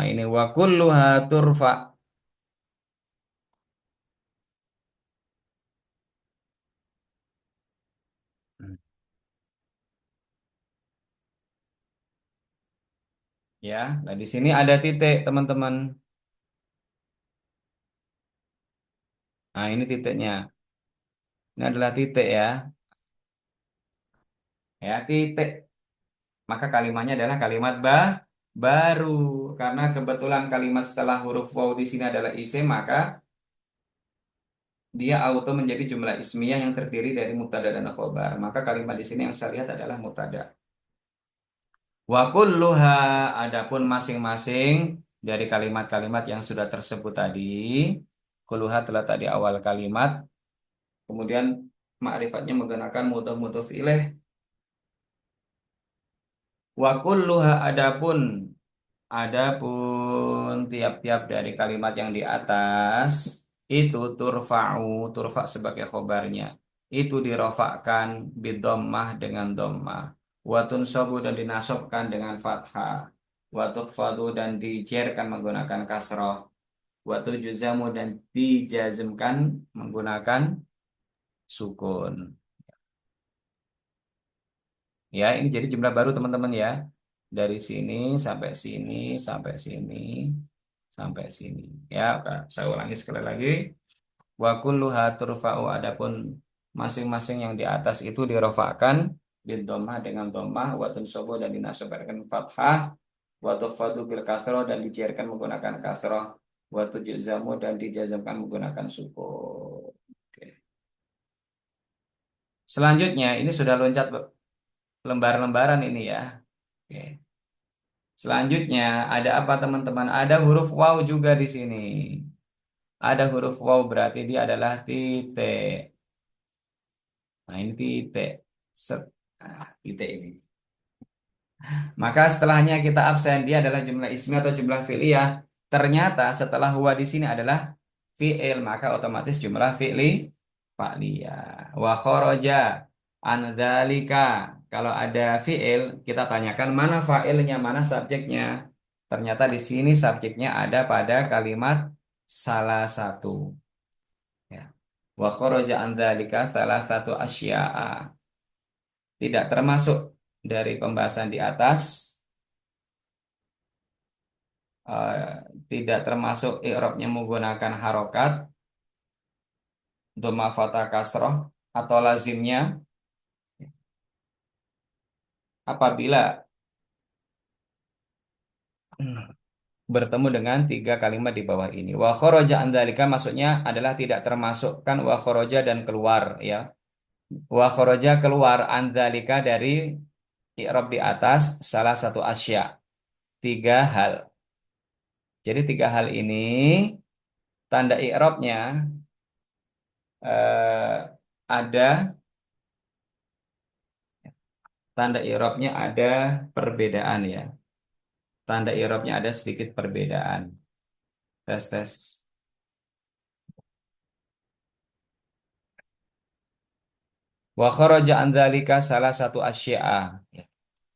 Speaker 1: ini wa kulluha turfa. Ya, nah di sini ada titik teman-teman. Nah, ini titiknya. Ini adalah titik ya. Ya, titik. Maka kalimatnya adalah kalimat baru. Karena kebetulan kalimat setelah huruf waw di sini adalah isim, maka dia auto menjadi jumlah ismiyah yang terdiri dari mubtada dan khobar. Maka kalimat di sini yang saya lihat adalah mubtada. Wa kulluha, adapun masing-masing dari kalimat-kalimat yang sudah tersebut tadi, kulluha terletak di awal kalimat, kemudian ma'rifatnya menggunakan mudhof ilaih. Wa kulluha, adapun tiap-tiap dari kalimat yang di atas itu turfa sebagai khobarnya. Itu dirofakkan bidommah dengan dommah. Wa tunsabu dan dinasobkan dengan fathah. Wa tukhfadu dan dijerkan menggunakan kasroh. Wa tujuzamu dan dijazmkan menggunakan sukun. Ya, ini jadi jumlah baru teman-teman ya. Dari sini sampai sini, sampai sini, sampai sini. Ya, oke. Saya ulangi sekali lagi. Wa kulluha turfa'u, adapun masing-masing yang di atas itu dirofakkan bin dhammah dengan dhammah, wa tunsabu dan dinasabkan fathah, wa tukhfadu bil kasroh dan dijarkan menggunakan kasroh, wa tujzamu dan dijazamkan menggunakan sukun. Oke. Selanjutnya ini sudah loncat lembar-lembaran ini ya. Oke. Selanjutnya ada apa teman-teman? Ada huruf waw juga di sini. Ada huruf waw berarti dia adalah titik. Nah, ini titik. Set. Nah, titik ini. Maka setelahnya kita absen, dia adalah jumlah ismi atau jumlah fi'liyah. Ternyata setelah huwa di sini adalah fi'il, maka otomatis jumlah fi'li fa'liyah. Wa kharaja an dzalika. Kalau ada fi'il, kita tanyakan mana fa'ilnya, mana subjeknya. Ternyata di sini subjeknya ada pada kalimat salah satu. Ya. Wa kharaja an dzalika salah satu asya'a. Tidak termasuk dari pembahasan di atas, eh, tidak termasuk i'rabnya menggunakan harokat, dhamma fatha kasroh atau lazimnya apabila bertemu dengan tiga kalimat di bawah ini. Wa kharaja an dzalika maksudnya adalah tidak termasukkan wa kharaja dan keluar ya. Wa kharaja keluar an dzalika dari i'rab di atas salah satu asya. Tiga hal. Jadi tiga hal ini tanda i'rabnya ada tanda i'rabnya ada perbedaan ya. Tanda i'rabnya ada sedikit perbedaan. Tes tes. Wa kharaja an dzalika salah satu asya'a. Ya,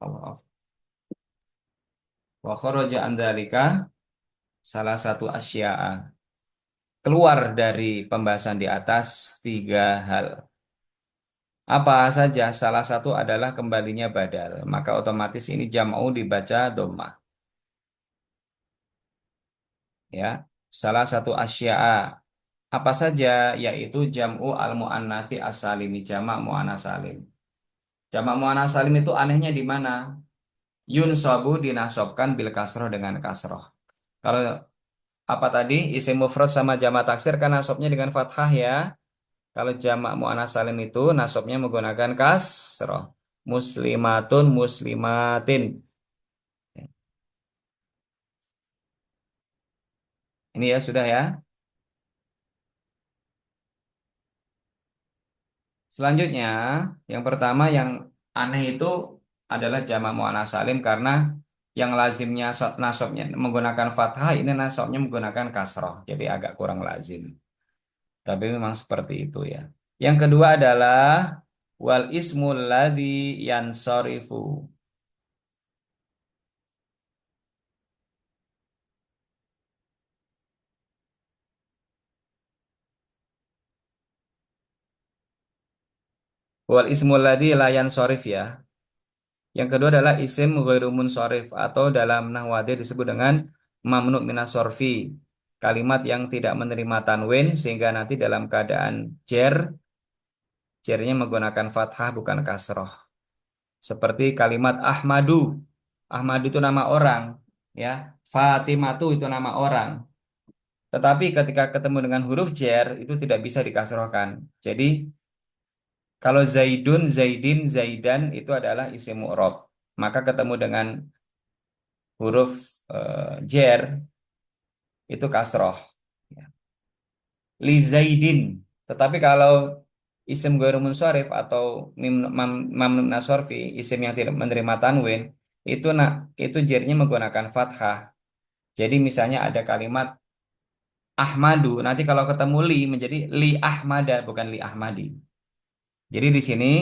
Speaker 1: maaf. Wa kharaja an dzalika salah satu asya'a. Keluar dari pembahasan di atas tiga hal. Apa saja? Salah satu adalah kembalinya badal. Maka otomatis ini jam'u dibaca dhammah. Ya, salah satu asya'a. Apa saja? Yaitu jam'u al-mu'annatsi as-salimi, jamak mu'annas salim. Jamak mu'annas salim itu anehnya di mana? Yunsabu dinasobkan bil kasroh dengan kasroh. Kalau apa tadi? Isim mufrad sama jamak taksir kan nasobnya dengan fathah ya. Kalau jamak mu'annas salim itu nasobnya menggunakan kasroh. Muslimatun muslimatin. Ini ya sudah ya. Selanjutnya, yang pertama yang aneh itu adalah jamak muannats salim karena yang lazimnya nasobnya menggunakan fathah, ini nasobnya menggunakan kasroh. Jadi agak kurang lazim. Tapi memang seperti itu ya. Yang kedua adalah wal ismul ladzi yansarifu. Wal ismul ladzi la yansarif ya. Yang kedua adalah isim ghairu munsharif atau dalam nahwu disebut dengan mamnu minas sorfi. Kalimat yang tidak menerima tanwin sehingga nanti dalam keadaan jernya menggunakan fathah bukan kasroh. Seperti kalimat Ahmadu. Ahmadu itu nama orang, ya. Fatimatu itu nama orang. Tetapi ketika ketemu dengan huruf jar itu tidak bisa dikasrohkan. Jadi kalau Zaidun, Zaidin, Zaidan itu adalah isim mu'rob. Maka ketemu dengan huruf jar itu kasroh. Ya. Li Zaidin. Tetapi kalau isim ghairu munsharif atau mamnun nasorfi, isim yang tidak menerima tanwin, itu itu jarnya menggunakan fathah. Jadi misalnya ada kalimat Ahmadu, nanti kalau ketemu li menjadi li Ahmada bukan li Ahmadi. Jadi di sini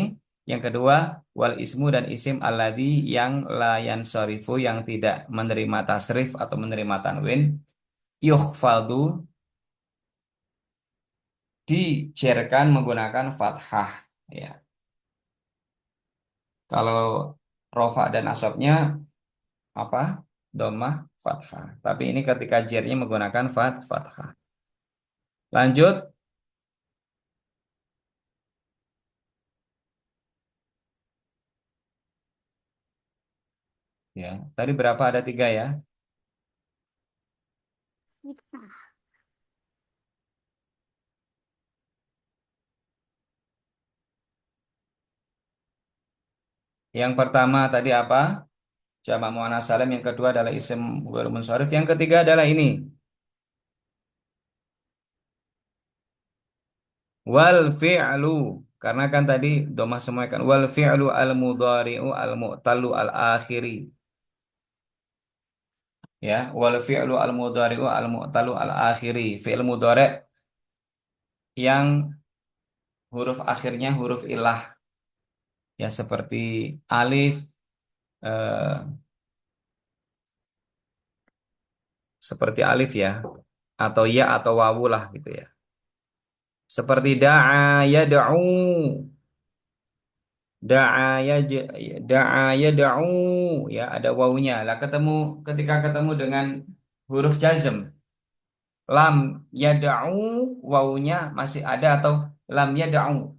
Speaker 1: yang kedua wal ismu dan isim alladzi yang layan sorifu yang tidak menerima tasrif atau menerima tanwin yukhfadu dicerkan menggunakan fathah ya. Kalau rofa dan asabnya apa? Dhammah fathah. Tapi ini ketika jernya menggunakan fathah. Lanjut ya. Tadi berapa ada tiga ya? Yang pertama tadi apa? Jamak muannats salim, yang kedua adalah isim ghairul munsharif, yang ketiga adalah ini wal fi'lu karena kan tadi domah semua kan wal fi'lu al mudhari'u al mu'tallu al akhiri ya wal fi'lu al mudhari'u al mu'tallu al akhiri fi'il mudhari' yang huruf akhirnya huruf ilah ya seperti alif eh, seperti alif ya atau ya atau wawu lah gitu ya seperti da'a yad'u da'a yad'u ya ada wawunya lah ketika ketemu dengan huruf jazm lam yad'u wawunya masih ada atau lam yad'u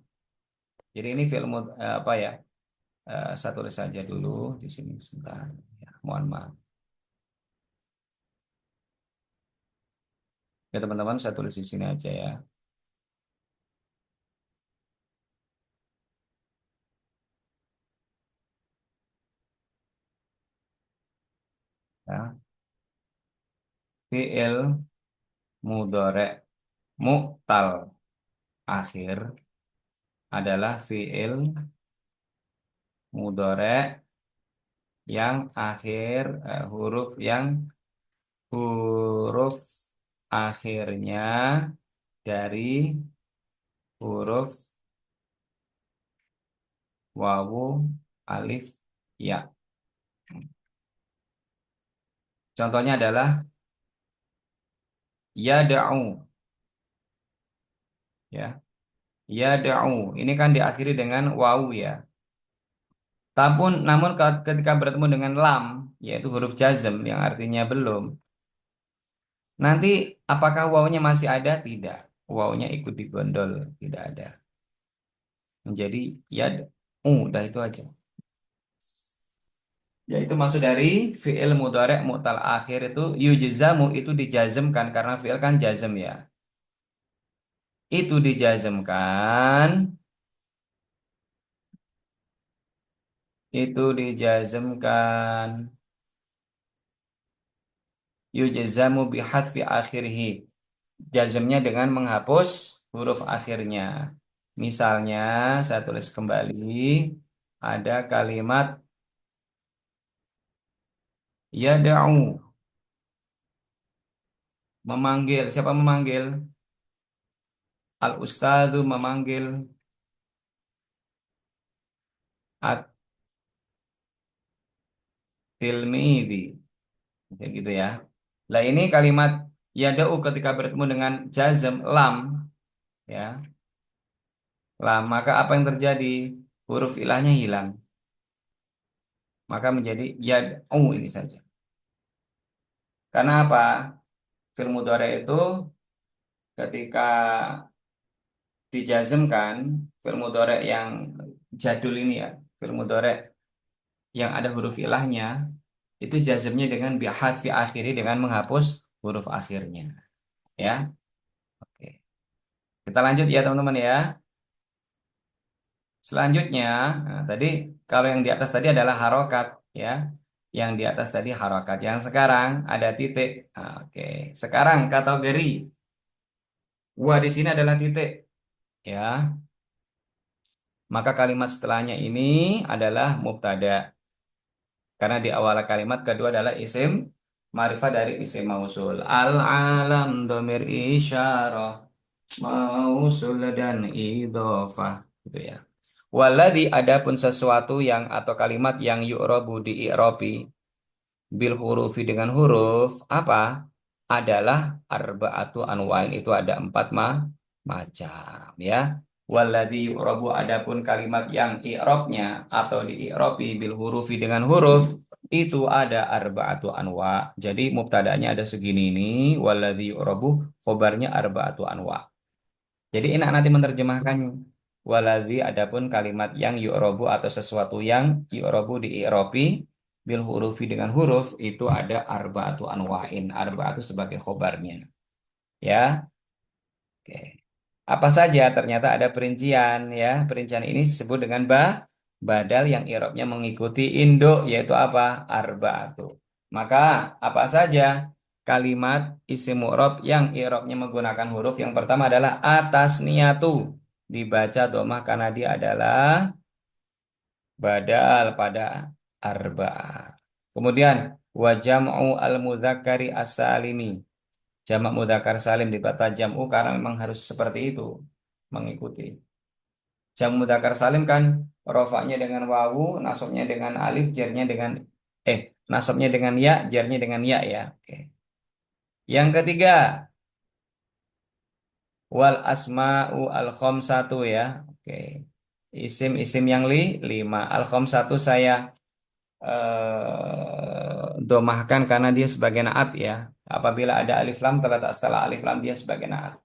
Speaker 1: jadi ini apa ya saya tulis saja dulu di sini sebentar ya, mohon maaf ya teman-teman saya tulis di sini aja ya, ya. Fi'il mudhari' mu'tal akhir adalah fi'il mudhari' yang akhir huruf akhirnya dari huruf wawu alif ya. Contohnya adalah yada'u ya. Yada'u. Ini kan diakhiri dengan wawu ya. Namun ketika bertemu dengan lam yaitu huruf jazm yang artinya belum. Nanti apakah wawunya masih ada? Tidak. Wawunya ikut digondol, tidak ada. Menjadi yad'u, udah itu aja. Yaitu maksud dari fi'il mudhari' mu'tal akhir itu yujzamu itu dijazmkan karena fi'il kan jazm ya. Itu dijazmkan, itu dijazmkan yujzamu bihadfi akhirih. Jazmnya dengan menghapus huruf akhirnya. Misalnya saya tulis kembali ada kalimat yada'u memanggil. Siapa memanggil? Al ustadzu memanggil at-tilmidzi. Kayak gitu ya. Lah ini kalimat yada'u ketika bertemu dengan jazm lam ya. Lam maka apa yang terjadi? Huruf ilahnya hilang. Maka menjadi yad'u ini saja. Karena apa? Fil mudhari itu ketika dijazmkan fil mudhari yang jadul ini ya, fil mudhari yang ada huruf ilahnya itu jazmnya dengan bihadfi akhiri dengan menghapus huruf akhirnya. Ya. Oke. Kita lanjut ya teman-teman ya. Selanjutnya, nah, tadi kalau yang di atas tadi adalah harokat ya. Yang di atas tadi harokat. Yang sekarang ada titik. Nah, oke. Sekarang kategori wa di sini adalah titik ya. Maka kalimat setelahnya ini adalah mubtada. Karena di awal kalimat kedua adalah isim ma'rifah dari isim mausul. Al-alam domir isyarah mausul dan idhofah gitu ya. Waladhi adapun sesuatu yang atau kalimat yang yu'robu di i'robi bil hurufi dengan huruf apa adalah arba'atu anwa'in itu ada empat macam ya. Waladhi yu'robu adapun kalimat yang i'robnya atau di i'robi bil hurufi dengan huruf itu ada arba'atu anwa. Jadi mubtada'nya ada segini nih. Waladhi yu'robu khobarnya arba'atu anwa. Jadi enak nanti menerjemahkan waladhi adapun kalimat yang yu'robu atau sesuatu yang yu'robu di i'robi bil hurufi dengan huruf itu ada arba'atu anwa'in. Arba'atu sebagai khobarnya. Ya, oke. Apa saja? Ternyata ada perincian ya. Perincian ini disebut dengan badal yang i'robnya mengikuti induk yaitu apa? Arba'atu. Maka apa saja kalimat isim mu'rob yang i'robnya menggunakan huruf yang pertama adalah atas niatu dibaca domah karena dia adalah badal pada arba'ah. Kemudian wa jam'u al-mudzakkari as-salimi. Jamak mudzakkar salim dibaca jam'u karena memang harus seperti itu mengikuti. Jamak mudzakkar salim kan rofaknya dengan wawu, nasabnya dengan alif, jarnya dengan eh nasabnya dengan ya, jarnya dengan ya ya. Oke. Yang ketiga wal asma'u al khamsatu ya. Oke. Isim-isim yang lima. Al khamsatu saya domahkan karena dia sebagai naat ya. Apabila ada alif lam terletak setelah alif lam dia sebagai naat.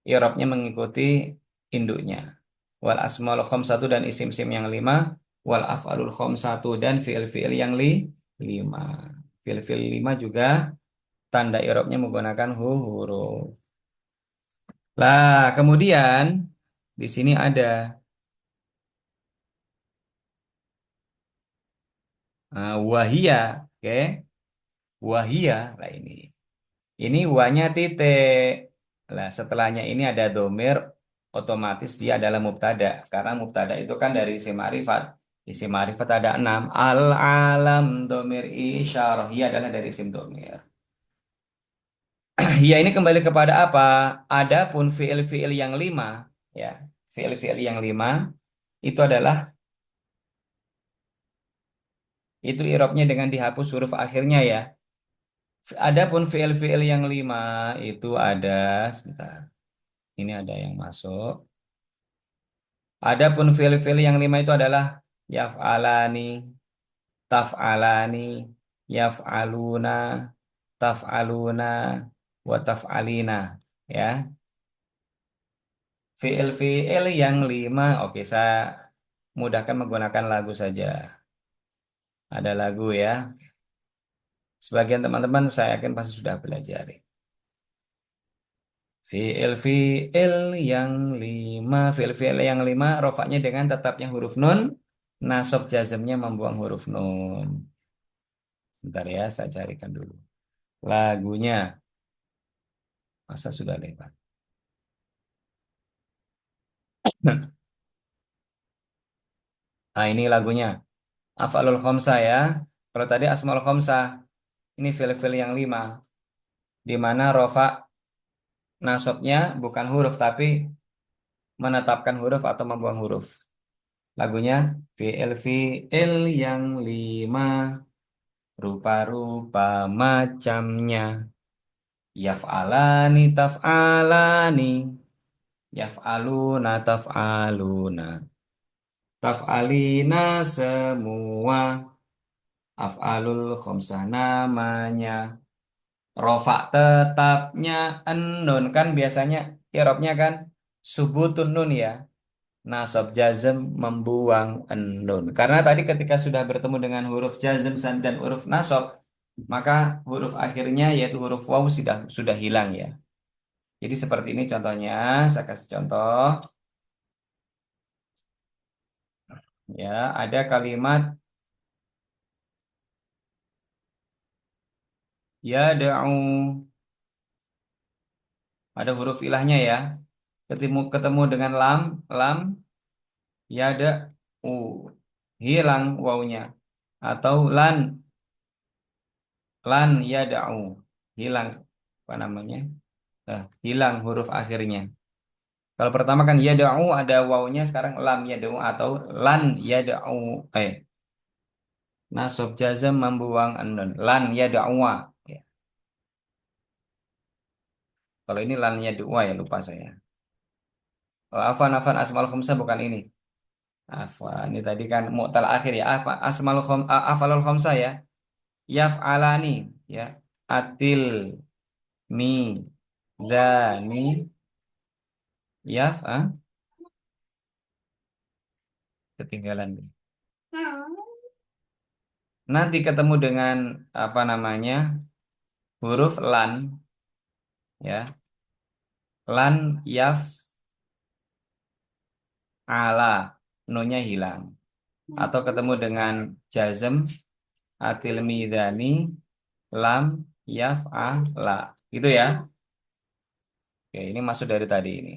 Speaker 1: I'rabnya mengikuti induknya. Wal asmaul khamsatu dan isim-isim yang lima. Wal af'alul khamsatu dan fi'il-fi'il yang lima. Fi'il-fi'il lima juga tanda i'rabnya menggunakan huruf. Lah, kemudian di sini ada wahia, oke? Wahia, lah ini. Ini wanya titik. Lah, setelahnya ini ada domir, otomatis dia adalah mubtada. Karena mubtada itu kan dari isim ma'rifat. Isim ma'rifat ada enam. Al-alam domir isyarah. Ia adalah dari isim domir. Ya ini kembali kepada apa? Adapun fiil-fiil yang lima, ya, fiil-fiil yang lima itu adalah itu irobnya dengan dihapus huruf akhirnya ya. Adapun fiil-fiil yang lima itu ada sebentar. Ini ada yang masuk. Adapun fiil-fiil yang lima itu adalah yaf'alani, taf'alani, yaf'aluna, taf'aluna, wa taf'alina. Ya, fiil-fiil yang lima. Oke, saya mudahkan menggunakan lagu saja. Ada lagu ya. Sebagian teman-teman saya yakin pasti sudah belajar. Fiil-fiil yang lima. Fiil-fiil yang lima. Rofaknya dengan tetapnya huruf nun. Nasab jazmnya membuang huruf nun. Bentar ya, saya carikan dulu. Lagunya. Masa sudah lewat. Nah, ini lagunya. Af'alul khomsa ya. Kalau tadi asmaul khomsa. Ini fiil-fiil yang lima. Di mana rofa nasabnya bukan huruf tapi menetapkan huruf atau membuang huruf. Lagunya fiil-fiil yang lima. Rupa-rupa macamnya. Yaf'alani taf'alani. Yaf'aluna taf'aluna. Taf'alina semua. Af'alul khomsah namanya. Rofa tetapnya nun kan biasanya irobnya kan subutun nun ya. Nasab jazm membuang nun. Karena tadi ketika sudah bertemu dengan huruf jazm dan huruf nasab maka huruf akhirnya yaitu huruf waw sudah hilang ya. Jadi seperti ini contohnya, saya kasih contoh ya, ada kalimat ya da'u, ada huruf ilahnya ya. Ketemu dengan lam, lam ya da'u, hilang wawnya. Atau lan ya da'u, hilang apa namanya? Hilang huruf akhirnya. Kalau pertama kan ya da'u ada wawunya, sekarang lam ya da'u atau lan ya da'u. Nasab jazam membuang nun. Lan ya da'wa. Ya. Kalau ini lan ya da'wa ya, lupa saya. Oh, afan asmal khamsah bukan ini. Afwan, ini tadi kan mu'tal akhir ya. Afalul khamsah ya. Yaf'alani ya. Atil mi dani ketinggalan. Nanti ketemu dengan apa namanya? Huruf lan ya. Lan yaf ala, nunnya hilang. Atau ketemu dengan jazm atil midani lam yaf'ala. Gitu ya. Oke, ini masuk dari tadi ini.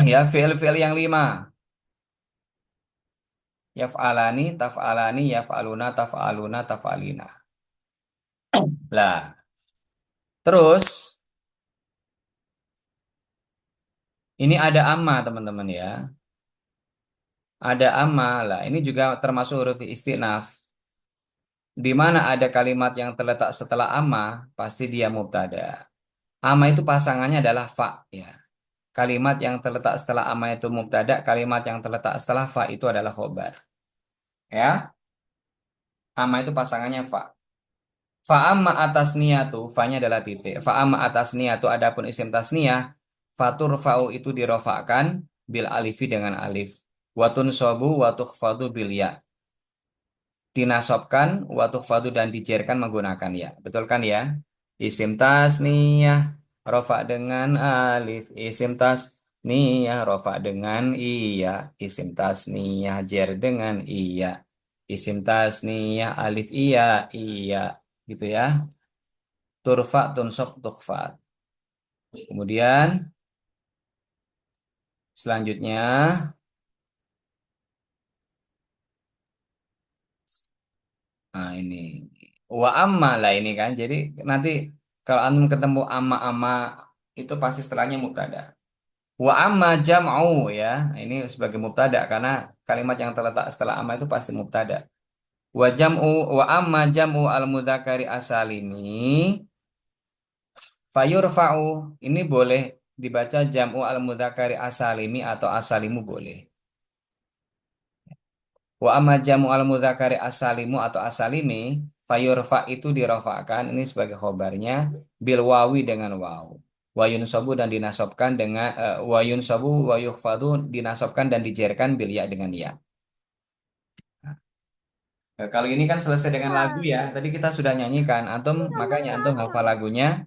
Speaker 1: Ya, fi'il-fi'il yang lima. Yaf'alani, taf'alani, yaf'aluna, taf'aluna, taf'alina. Lah, terus ini ada amma teman-teman ya. Ada amma lah. Ini juga termasuk huruf istinaf. Di mana ada kalimat yang terletak setelah amma, pasti dia mubtada. Amma itu pasangannya adalah fa ya. Kalimat yang terletak setelah amma itu mubtada, kalimat yang terletak setelah fa itu adalah khobar. Ya, amma itu pasangannya fa. Fa'amma atas niyatu, fa-nya adalah titik. Fa'amma atas niyatu, adapun isim tasniyah, fatur fa'u itu dirofakkan bil alifi dengan alif. Watun sobu watukfadu bil ya. Dinasobkan watukfadu dan dijerkan menggunakan ya. Betul kan ya? Isim tasniyah, rofa dengan alif. Isim tasniyah, rofa dengan iya. Isim tasniyah, jer dengan iya. Isim tasniyah, alif iya, iya. Gitu ya. Turfa tunsok tukfa. Kemudian selanjutnya, nah ini wa amma lah ini kan. Jadi nanti kalau antum ketemu amma itu pasti setelahnya mubtada. Wa amma jam'u ya. Nah, ini sebagai mubtada karena kalimat yang terletak setelah amma itu pasti mubtada. Wa amma jam'u al mudzakkari asalimi fayurfa'u, ini boleh dibaca jam'u al mudzakkari asalimi atau asalimu boleh. Wa amma jamu al mudzakkari asalimu atau asalimi fayurfa itu dirofakkan ini sebagai khobarnya bil wawi dengan waw. Wa yunsabu dan dinasobkan dengan wa yunsabu wa yukhfadu dinasobkan dan dijerkan bil ya dengan ya. Nah, kalau ini kan selesai dengan lagu ya. Tadi kita sudah nyanyikan. Antum makanya antum hafal lagunya,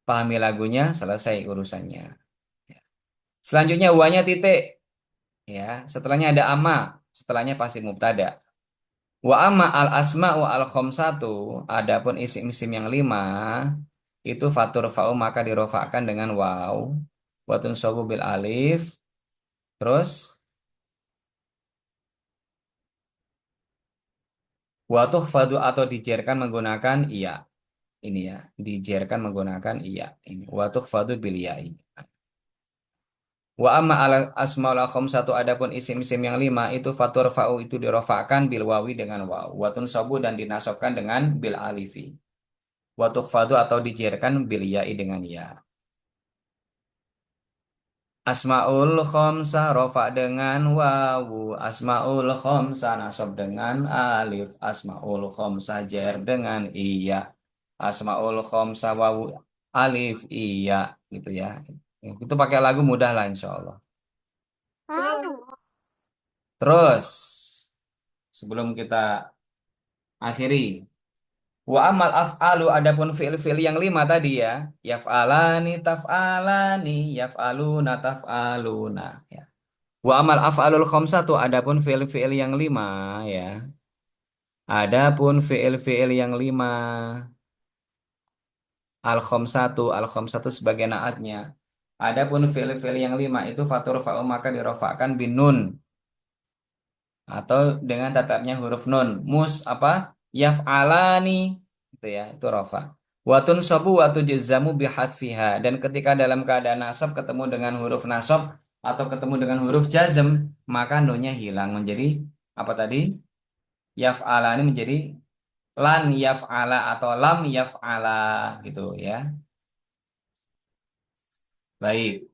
Speaker 1: pahami lagunya, selesai urusannya. Selanjutnya uanya titik ya. Setelahnya ada amma, setelahnya pasti mubtada. Wa amma al asma'u al khamsatu, adapun isim-isim yang lima itu fatur fa'u maka dirofakkan dengan waw, watun sobu bil alif, terus watuh fadu atau dijerkan menggunakan iya. Ini ya, dijerkan menggunakan iya. Ini watuh fadu bil ya ini. Wa amma al asma'ul khamsatu, adapun isim-isim yang lima itu fatur fa'u itu dirofakkan bil wawi dengan waw, watun sobu dan dinasobkan dengan bil alifi. Watuk fadu atau dijerkan bil ya'i dengan ya. Asmaul khomsa rofa dengan wawu. Asmaul khomsa nasab dengan alif. Asmaul khomsa jer dengan iya. Asmaul khomsa wawu alif iya gitu ya. Itu pakai lagu mudah lah insya Allah. Terus sebelum kita akhiri. Wa amal af'alu adapun fi'il-fi'il yang lima tadi ya. Yaf'alani taf'alani yaf'aluna taf'aluna ya. Wa amal af'alul khamsatu adapun fi'il-fi'il yang lima ya. Adapun fi'il-fi'il yang lima al khamsatu sebagai naatnya. Adapun fi'il-fi'il yang lima itu fatur fa'u maka dirofakkan bin nun atau dengan tatapnya huruf nun. Mus apa? Yaf'alani itu ya, itu rofa. Watun sobu watu jazamu bihadfiha dan ketika dalam keadaan nasab ketemu dengan huruf nasab atau ketemu dengan huruf jazm maka nunnya hilang menjadi apa tadi? Yaf'alani menjadi lan yaf'ala atau lam yaf'ala gitu ya. Baik.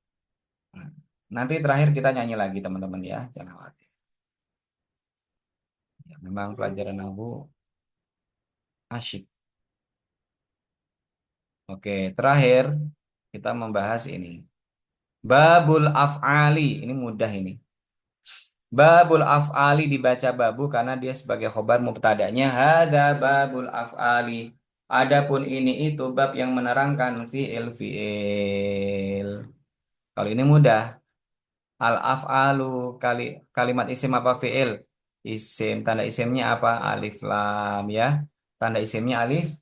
Speaker 1: Nanti terakhir kita nyanyi lagi teman-teman ya, jangan khawatir. Ya, memang pelajaran aku asyik. Oke, terakhir kita membahas ini. Babul af'ali, ini mudah ini. Babul af'ali dibaca babu karena dia sebagai khobar mubtada'nya hada babul af'ali. Adapun ini itu bab yang menerangkan fi'il. Kalau ini mudah. Al af'alu kalimat isim apa fi'il? Isim tanda isimnya apa? Alif lam ya. Tanda isimnya alif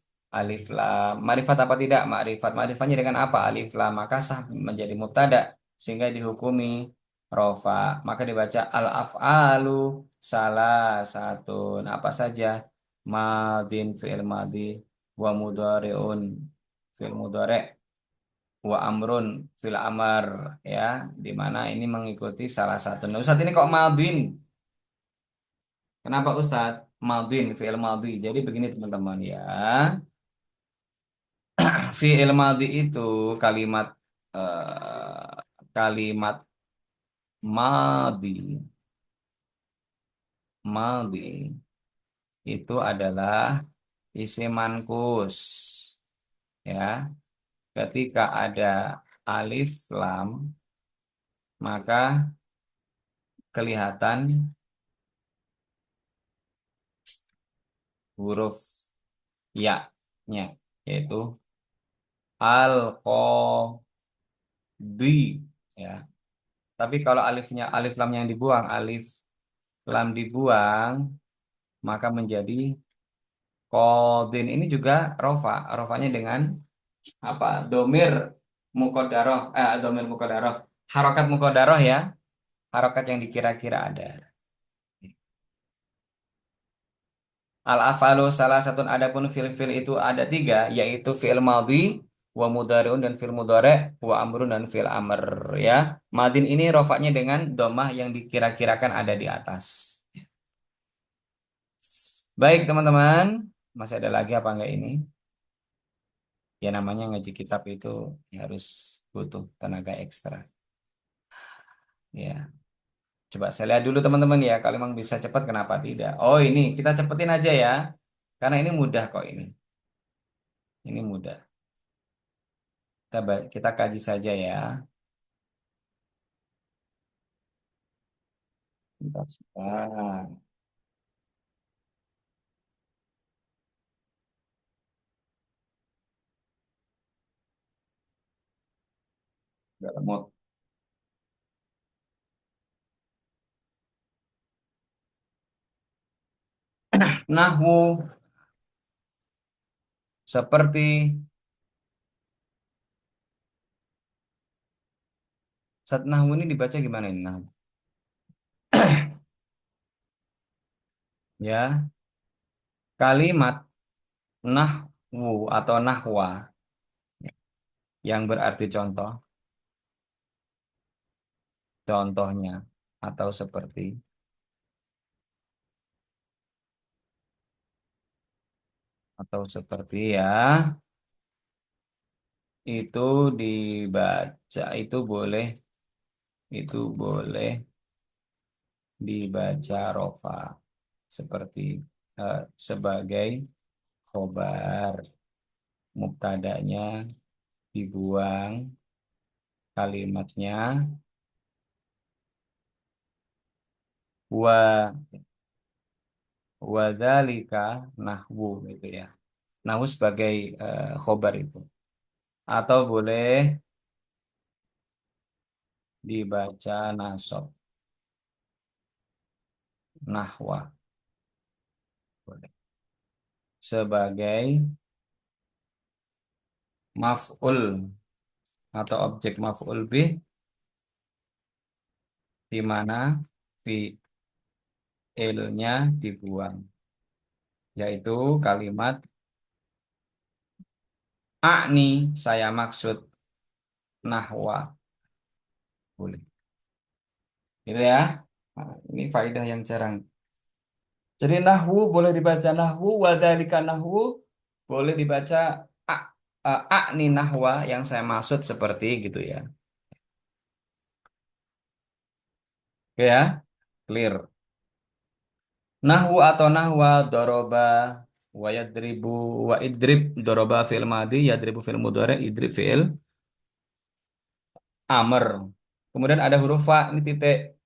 Speaker 1: lam. Ma'rifat apa tidak? Ma'rifat. Ma'rifatnya dengan apa? Alif lam. Maka sah menjadi mubtada sehingga dihukumi rofa. Maka dibaca al af'alu salah satu. Apa saja? Madin fi'il madi wa mudhari'un fi'il mudhari' wa amrun fil amar ya di mana ini mengikuti salah satu. Nah, Ustadz ini kok madin? Kenapa Ustadz? Madin fi'il madhi. Jadi begini teman-teman ya. Fi'il madhi itu kalimat kalimat madhi. Madhi itu adalah isim mankus ya. Ketika ada alif lam maka kelihatan huruf ya-nya yaitu al-qadi ya. Tapi kalau alif lam yang dibuang, alif lam dibuang maka menjadi qadin. Ini juga rofa. Rofanya dengan apa? Domir mukodaroh. Harokat mukodaroh ya. Harokat yang dikira-kira ada. Al-afalu salah satu adapun fil-fil itu ada tiga, yaitu fi'il madhi, wa mudhari'un dan fi'il mudhari', wa amrun dan fi'il amr ya. Madin ini rofaknya dengan domah yang dikira-kirakan ada di atas. Baik teman-teman, masih ada lagi apa enggak ini? Ya namanya ngaji kitab itu ya harus butuh tenaga ekstra. Ya, coba saya lihat dulu teman-teman ya, kalau memang bisa cepat kenapa tidak? Oh ini kita cepetin aja ya, karena ini mudah kok ini. Ini mudah. Kita kaji saja ya. Bentar, sebentar. Nggak lemot. Nahwu seperti saat nahwu ini dibaca gimana ini nahwu? Ya, kalimat nahwu atau nahwa yang berarti contoh, contohnya atau seperti ya itu dibaca itu boleh dibaca rofa seperti sebagai khobar mubtadanya dibuang kalimatnya wa Wadzalika nahwu gitu ya. Nahwu sebagai khobar itu. Atau boleh dibaca nasab nahwa boleh. Sebagai maf'ul atau objek maf'ul bih di mana fi'ilnya dibuang, yaitu kalimat a'ni, saya maksud, nahwa boleh. Gitu ya. Nah, ini faedah yang jarang. Jadi nahwu boleh dibaca nahwu, wadzalika nahwu boleh dibaca a, a'ni nahwa yang saya maksud seperti gitu ya. Oke ya, clear. Nahwu atau nahwa doroba wa yadribu wa idrib doroba fi'il madi yadribu fi'il mudhari idrib fi'il amr. Kemudian ada huruf fa ini titik.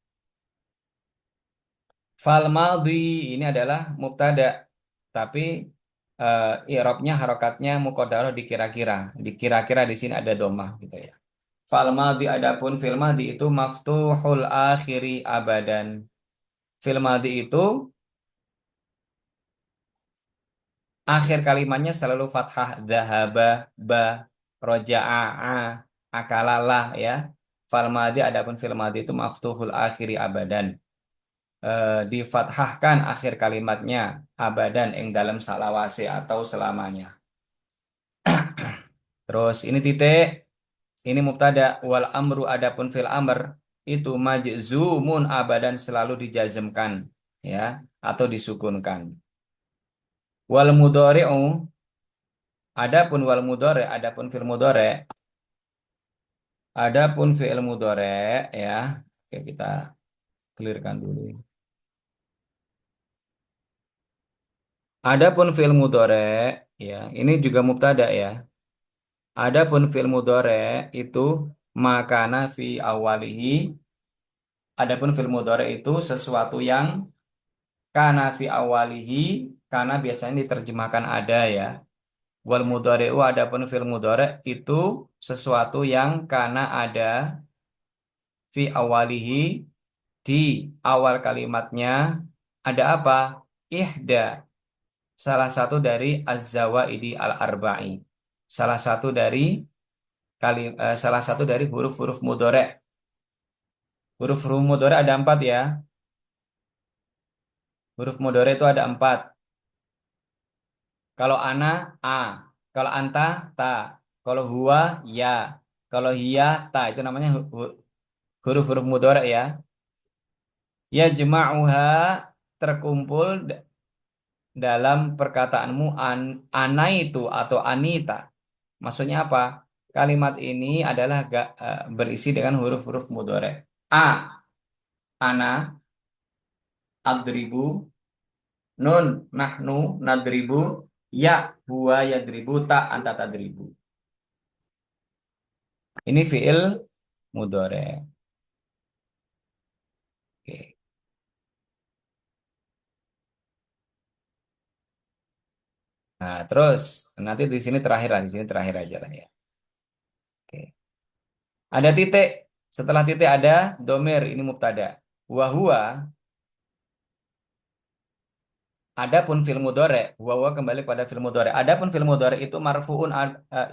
Speaker 1: Fal madhi ini adalah mubtada tapi i'rabnya harokatnya muqaddarah dikira-kira. Dikira-kira di sini ada domah gitu ya. Fal madhi adapun fil madhi itu maftuhul akhiri abadan. Fil madhi itu akhir kalimatnya selalu fathah dhahaba ba roja'a a akalalah ya. Fal madhi adapun fil madhi itu maftuhul akhiri abadan. Difathahkan akhir kalimatnya abadan ing dalam salawase atau selamanya. Terus ini titik, ini mubtada wal amru adapun fil amr itu majzumun abadan selalu dijazmkan ya atau disukunkan. Wal mudhari'u adapun wal mudhari adapun fil mudhari adapun fi'il mudhari ya. Oke, kita clearkan dulu. Adapun fi'il mudhari ya, ini juga mubtada ya. Adapun fi'il mudhari itu makana fi awalihi. Adapun fi'il mudhari itu sesuatu yang kana fi awalihi, karena biasanya diterjemahkan ada ya. Wal mudhari'u adapun fi'il mudhari itu sesuatu yang kana ada fi awalihi, di awal kalimatnya ada apa? Ihda, salah satu dari az-zawaidi al-arba'i. Salah satu dari salah satu dari huruf-huruf mudhari. Huruf-huruf mudhari ada empat ya. Huruf mudhari itu ada empat. Kalau ana, a. Kalau anta, ta. Kalau huwa, ya. Kalau hiya, ta. Itu namanya huruf-huruf mudhari ya. Ya jema'uha terkumpul dalam perkataanmu ana itu atau anita. Maksudnya apa? Kalimat ini adalah berisi dengan huruf-huruf mudhari. A, ana, adribu, nun, nahnu, nadribu, ya, huwa, yadribu, ta, anta tadribu. Ini fiil mudhari. Oke. Nah, terus nanti di sini terakhir lah, di sini terakhir aja lah ya. Oke. Ada titik. Setelah titik ada domir, ini mubtada. Wahua, adapun fil mudhari, wahua kembali pada fil mudhari. Adapun fil mudhari itu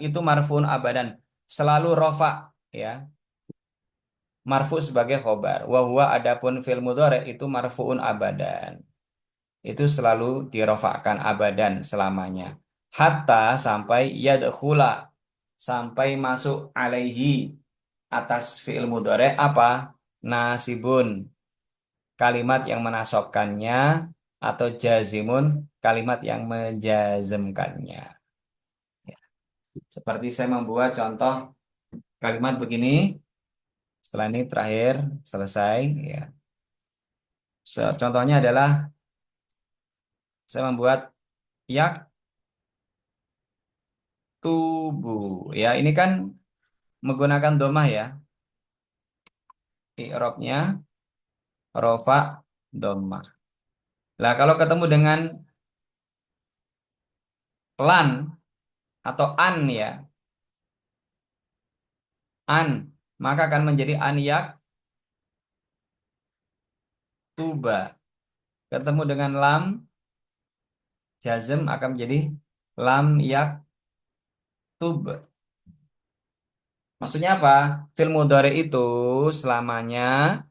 Speaker 1: itu marfuun abadan, selalu rofa ya. Marfu sebagai khobar. Wahua adapun fil mudhari itu marfuun abadan. Itu selalu dirofakkan abadan selamanya. Hatta sampai yadkhula, sampai masuk alaihi, atas fi'il mudhari apa? Nasibun, kalimat yang menasobkannya, atau jazimun, kalimat yang menjazmkannya. Ya. Seperti saya membuat contoh kalimat begini. Setelah ini terakhir selesai ya. Contohnya adalah saya membuat yak tubuh ya, ini kan menggunakan domah ya. I'rabnya rofa domah. Lah kalau ketemu dengan lan atau an ya, an, maka akan menjadi an yak tuba. Ketemu dengan lam, jazm akan menjadi lam yak tub. Maksudnya apa? Fil mudhari itu selamanya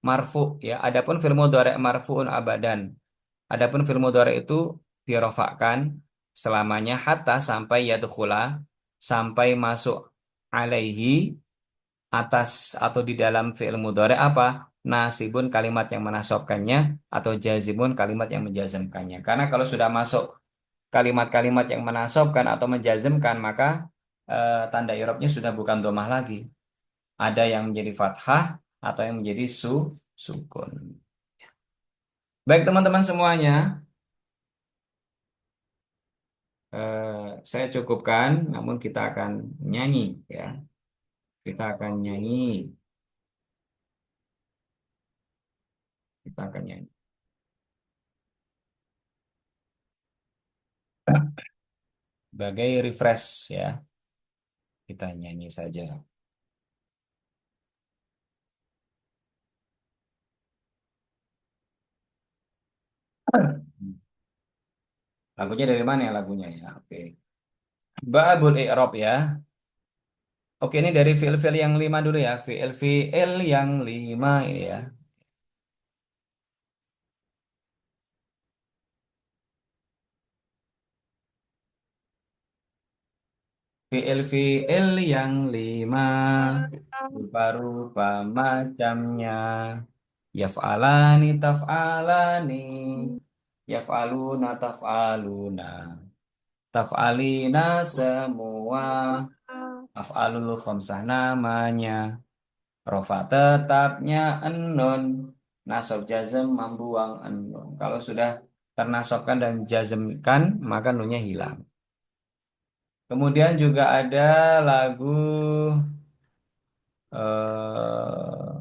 Speaker 1: marfu ya. Adapun fil mudhari marfuun abadan. Adapun fil mudhari itu dirofakkan selamanya hatta sampai yadkhula, sampai masuk alaihi, atas atau di dalam fi'il mudhari apa? Nasibun kalimat yang menasobkannya atau jazimun kalimat yang menjazmkannya. Karena kalau sudah masuk kalimat-kalimat yang menasobkan atau menjazmkan maka tanda i'rabnya sudah bukan domah lagi. Ada yang menjadi fathah atau yang menjadi sukun. Baik teman-teman semuanya, eh, saya cukupkan, namun kita akan nyanyi ya. Kita akan nyanyi, kita akan nyanyi. Sebagai refresh ya, kita nyanyi saja. Lagunya dari mana ya lagunya ya? Oke. Babul i'rab ya. Oke, ini dari fiil-fiil yang lima dulu ya. Fiil-fiil yang lima ini ya. Fiil-fiil yang lima. Rupa-rupa macamnya. Yaf'alani taf'alani. Yaf'aluna taf'aluna. Taf'alina semua. Af'alul khamsah namanya. Rofa tetapnya enun. Nasab jazm membuang enun. Kalau sudah ternasobkan dan jazmkan, maka nunnya hilang. Kemudian juga ada lagu eh,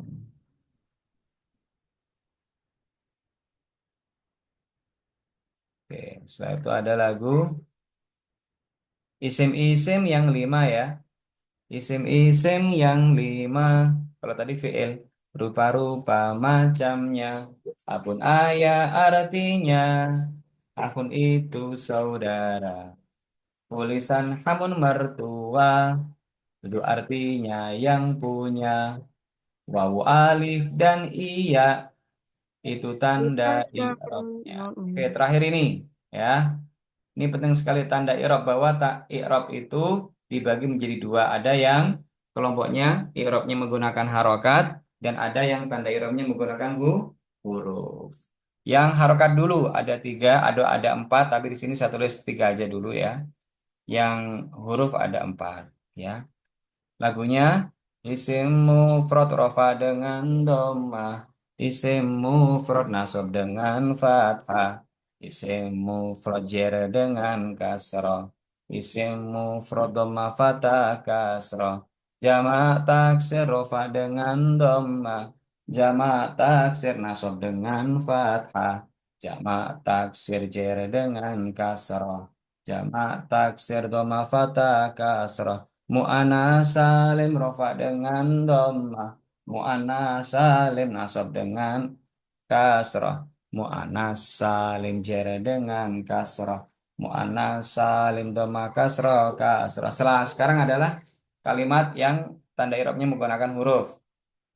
Speaker 1: oke, setelah itu ada lagu isim-isim yang lima ya. Isim-isim yang lima. Kalau tadi fi'il rupa-rupa macamnya. Apun ayah artinya. Akun itu saudara. Tulisan hamun mertua. Itu artinya yang punya. Wawu alif dan iya. Itu tanda i'rabnya. Oke, terakhir ini ya. Ini penting sekali tanda i'rab bahwa tak i'rab itu dibagi menjadi dua. Ada yang kelompoknya i'rabnya menggunakan harokat dan ada yang tanda i'rabnya menggunakan huruf. Yang harokat dulu ada tiga, ada empat, tapi di sini saya tulis tiga aja dulu ya. Yang huruf ada empat ya. Lagunya isim mufrad rofa dengan domah, isim mufrad nasab dengan fathah, isim mufrad jer dengan kasroh, isim mufrad domah fathah kasroh, jamak taksir rofa dengan domah, jamak taksir nasab dengan fathah, jamak taksir jer dengan kasroh, jamak taksir domah fathah kasroh. Mu'annas salim rofa dengan dhammah. Mu'annas salim nasab dengan kasrah. Mu'annas salim jar dengan kasrah. Mu'annas salim dhammah kasrah kasrah. Sekarang adalah kalimat yang tanda i'rabnya menggunakan huruf.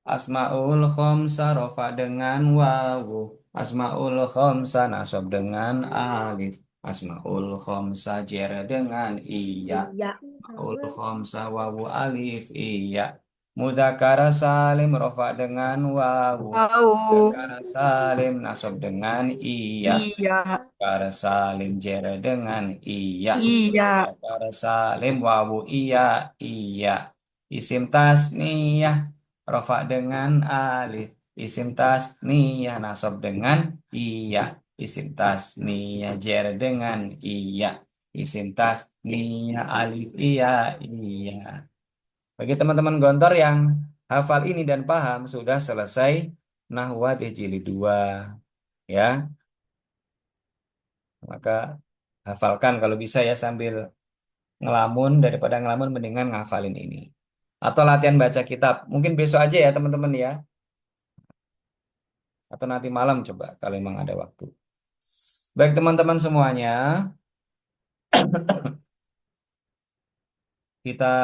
Speaker 1: Asmaul khomsa rofa dengan wawu. Asmaul khomsa nasab dengan alif. Asmaul khomsa jar dengan iya. Asmaul khomsa wawu alif iya. Mudzakkar salim rofa dengan wawu.
Speaker 3: Tahu.
Speaker 1: Mudzakkar salim nasab dengan iya.
Speaker 3: Iya.
Speaker 1: Mudzakkar salim jar dengan iya.
Speaker 3: Iya.
Speaker 1: Mudzakkar salim wawu iya iya. Isim tasniyah rofa dengan alif. Isim tasniyah nasab dengan iya. Isim tasniyah jar dengan iya. Isim tasniyah alif iya iya. Bagi teman-teman gontor yang hafal ini dan paham sudah selesai Nahwu jilid 2 ya. Maka hafalkan kalau bisa ya sambil ngelamun, daripada ngelamun mendingan ngafalin ini. Atau latihan baca kitab. Mungkin besok aja ya teman-teman ya. Atau nanti malam coba kalau memang ada waktu. Baik teman-teman semuanya, kita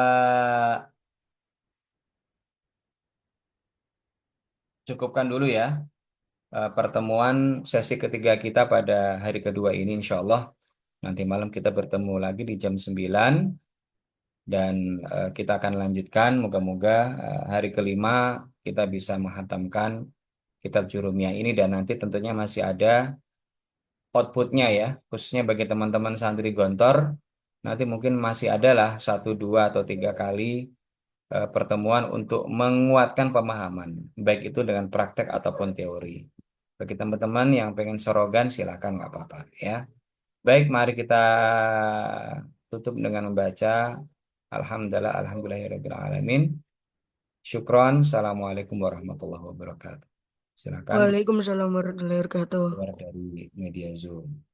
Speaker 1: cukupkan dulu ya pertemuan sesi ketiga kita pada hari kedua ini insya Allah. Nanti malam kita bertemu lagi di jam 9 dan kita akan lanjutkan. Moga-moga hari kelima kita bisa menghatamkan kitab Jurumiyah ini dan nanti tentunya masih ada outputnya ya, khususnya bagi teman-teman santri Gontor. Nanti mungkin masih ada lah satu, dua, atau tiga kali pertemuan untuk menguatkan pemahaman, baik itu dengan praktek ataupun teori. Bagi teman-teman yang pengen serogan, silakan nggak apa-apa ya. Baik, mari kita tutup dengan membaca Alhamdulillah, Alhamdulillahirabbil alamin. Syukron. Assalamualaikum warahmatullahi wabarakatuh. Silakan
Speaker 3: Waalaikumsalam warahmatullahi wabarakatuh.
Speaker 1: keluar dari media Zoom.